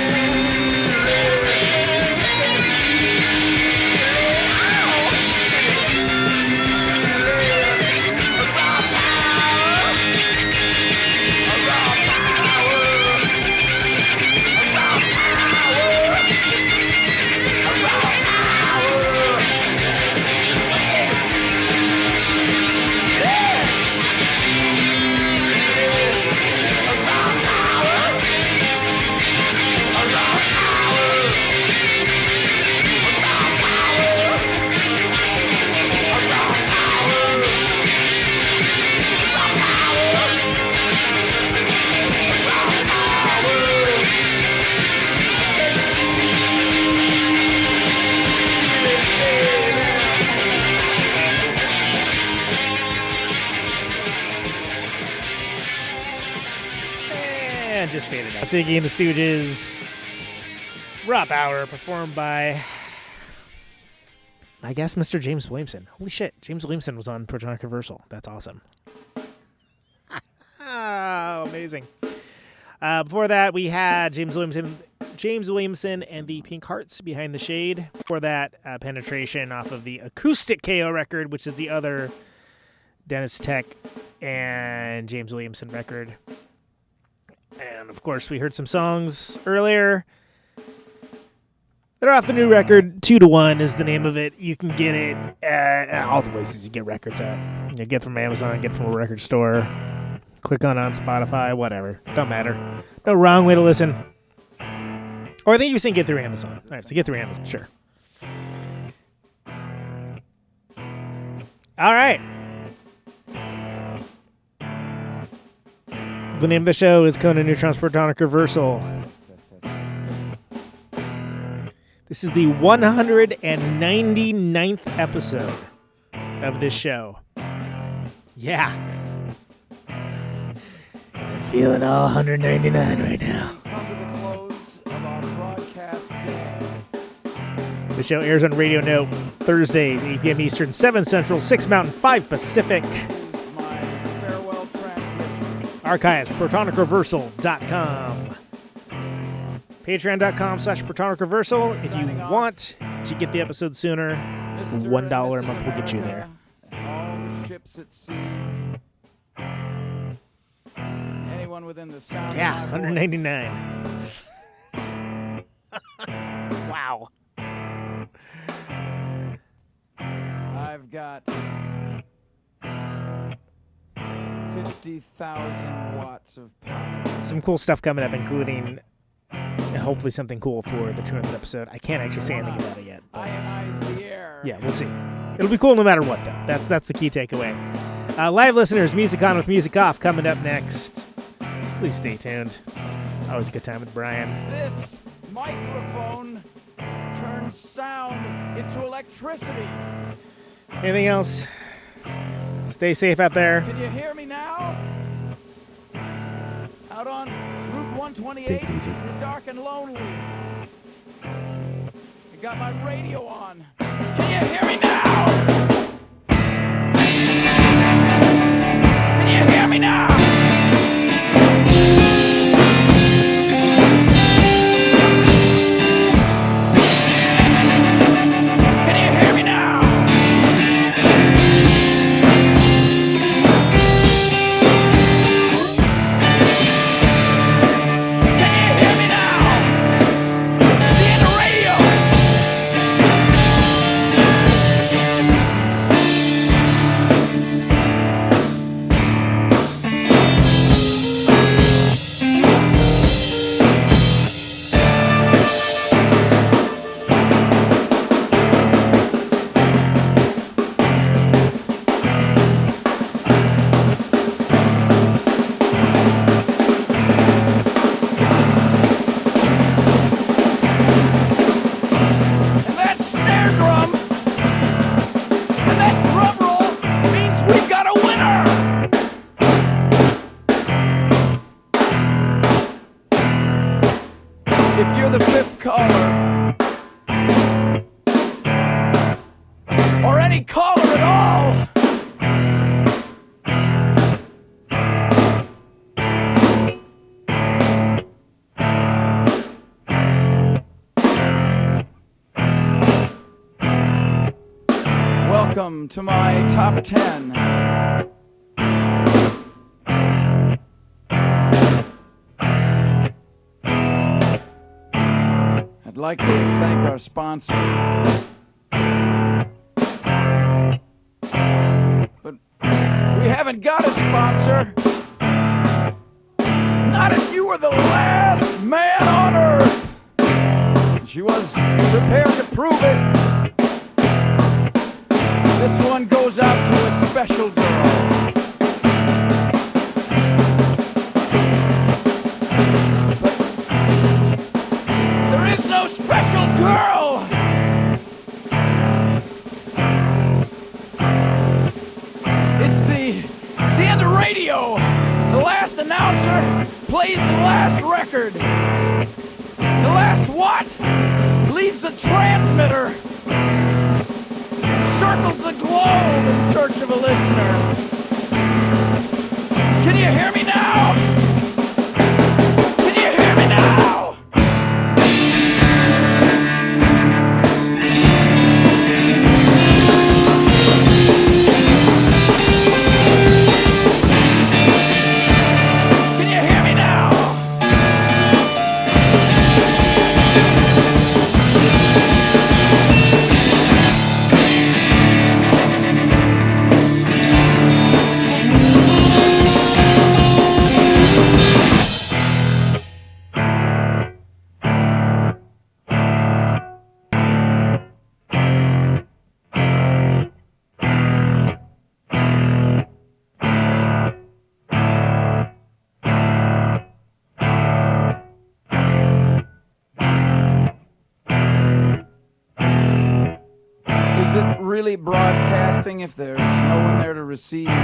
it? Oh, can you feel it? A raw power. A raw power. A raw power. A raw power. And just faded out. It's Iggy and the Stooges. Raw Power, performed by, I guess, Mr. James Williamson. Holy shit, James Williamson was on Protonic Reversal. That's awesome. Oh, amazing. Before that, we had James Williamson and the Pink Hearts, Behind the Shade. Before that, Penetration off of the Acoustic KO record, which is the other Deniz Tech and James Williamson record. And, of course, we heard some songs earlier. They're off the new record. 2-to-1 is the name of it. You can get it at all the places you get records at. You get it from Amazon, get it from a record store. Click on Spotify, whatever. Don't matter. No wrong way to listen. Or I think you were saying get through Amazon. All right, so get through Amazon, sure. All right. The name of the show is Conan Neutron's Protonic Reversal. This is the 199th episode of this show. Yeah. And I'm feeling all 199 right now. The show airs on Radio Note Thursdays, 8 p.m. Eastern, 7 Central, 6 Mountain, 5 Pacific. Archives, ProtonicReversal.com. Patreon.com/Protonic Reversal. If you want to get the episode sooner, $1 a month will get you there. All the ships at sea. Anyone within the sound. Yeah, 199. Wow. I've got 50,000 watts of power. Some cool stuff coming up, including hopefully something cool for the 200th episode. I can't actually say anything about it yet. Ionize the air. Yeah, we'll see. It'll be cool no matter what, though. That's the key takeaway. Live listeners, Music On with Music Off coming up next. Please stay tuned. Always a good time with Brian. This microphone turns sound into electricity. Anything else? Stay safe out there. Can you hear me now? Out on Route 128, take it easy. You're dark and lonely. I got my radio on. Can you hear me now? Can you hear me now? Can you hear me now? Welcome to my top 10. I'd like to thank our sponsor. But we haven't got a sponsor. Not if you were the last man on Earth. She was prepared to prove it. This one goes out to a special girl. But there is no special girl. It's the end of radio. The last announcer plays the last record. The last what? Leaves the transmitter. Circles the globe in search of a listener. Can you hear me now? Can you hear me now? Can you hear me now? Is it really broadcasting if there's no one there to receive? It's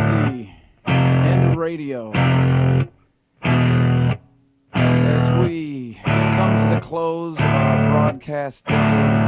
the end of radio. As we come to the close of our broadcast day,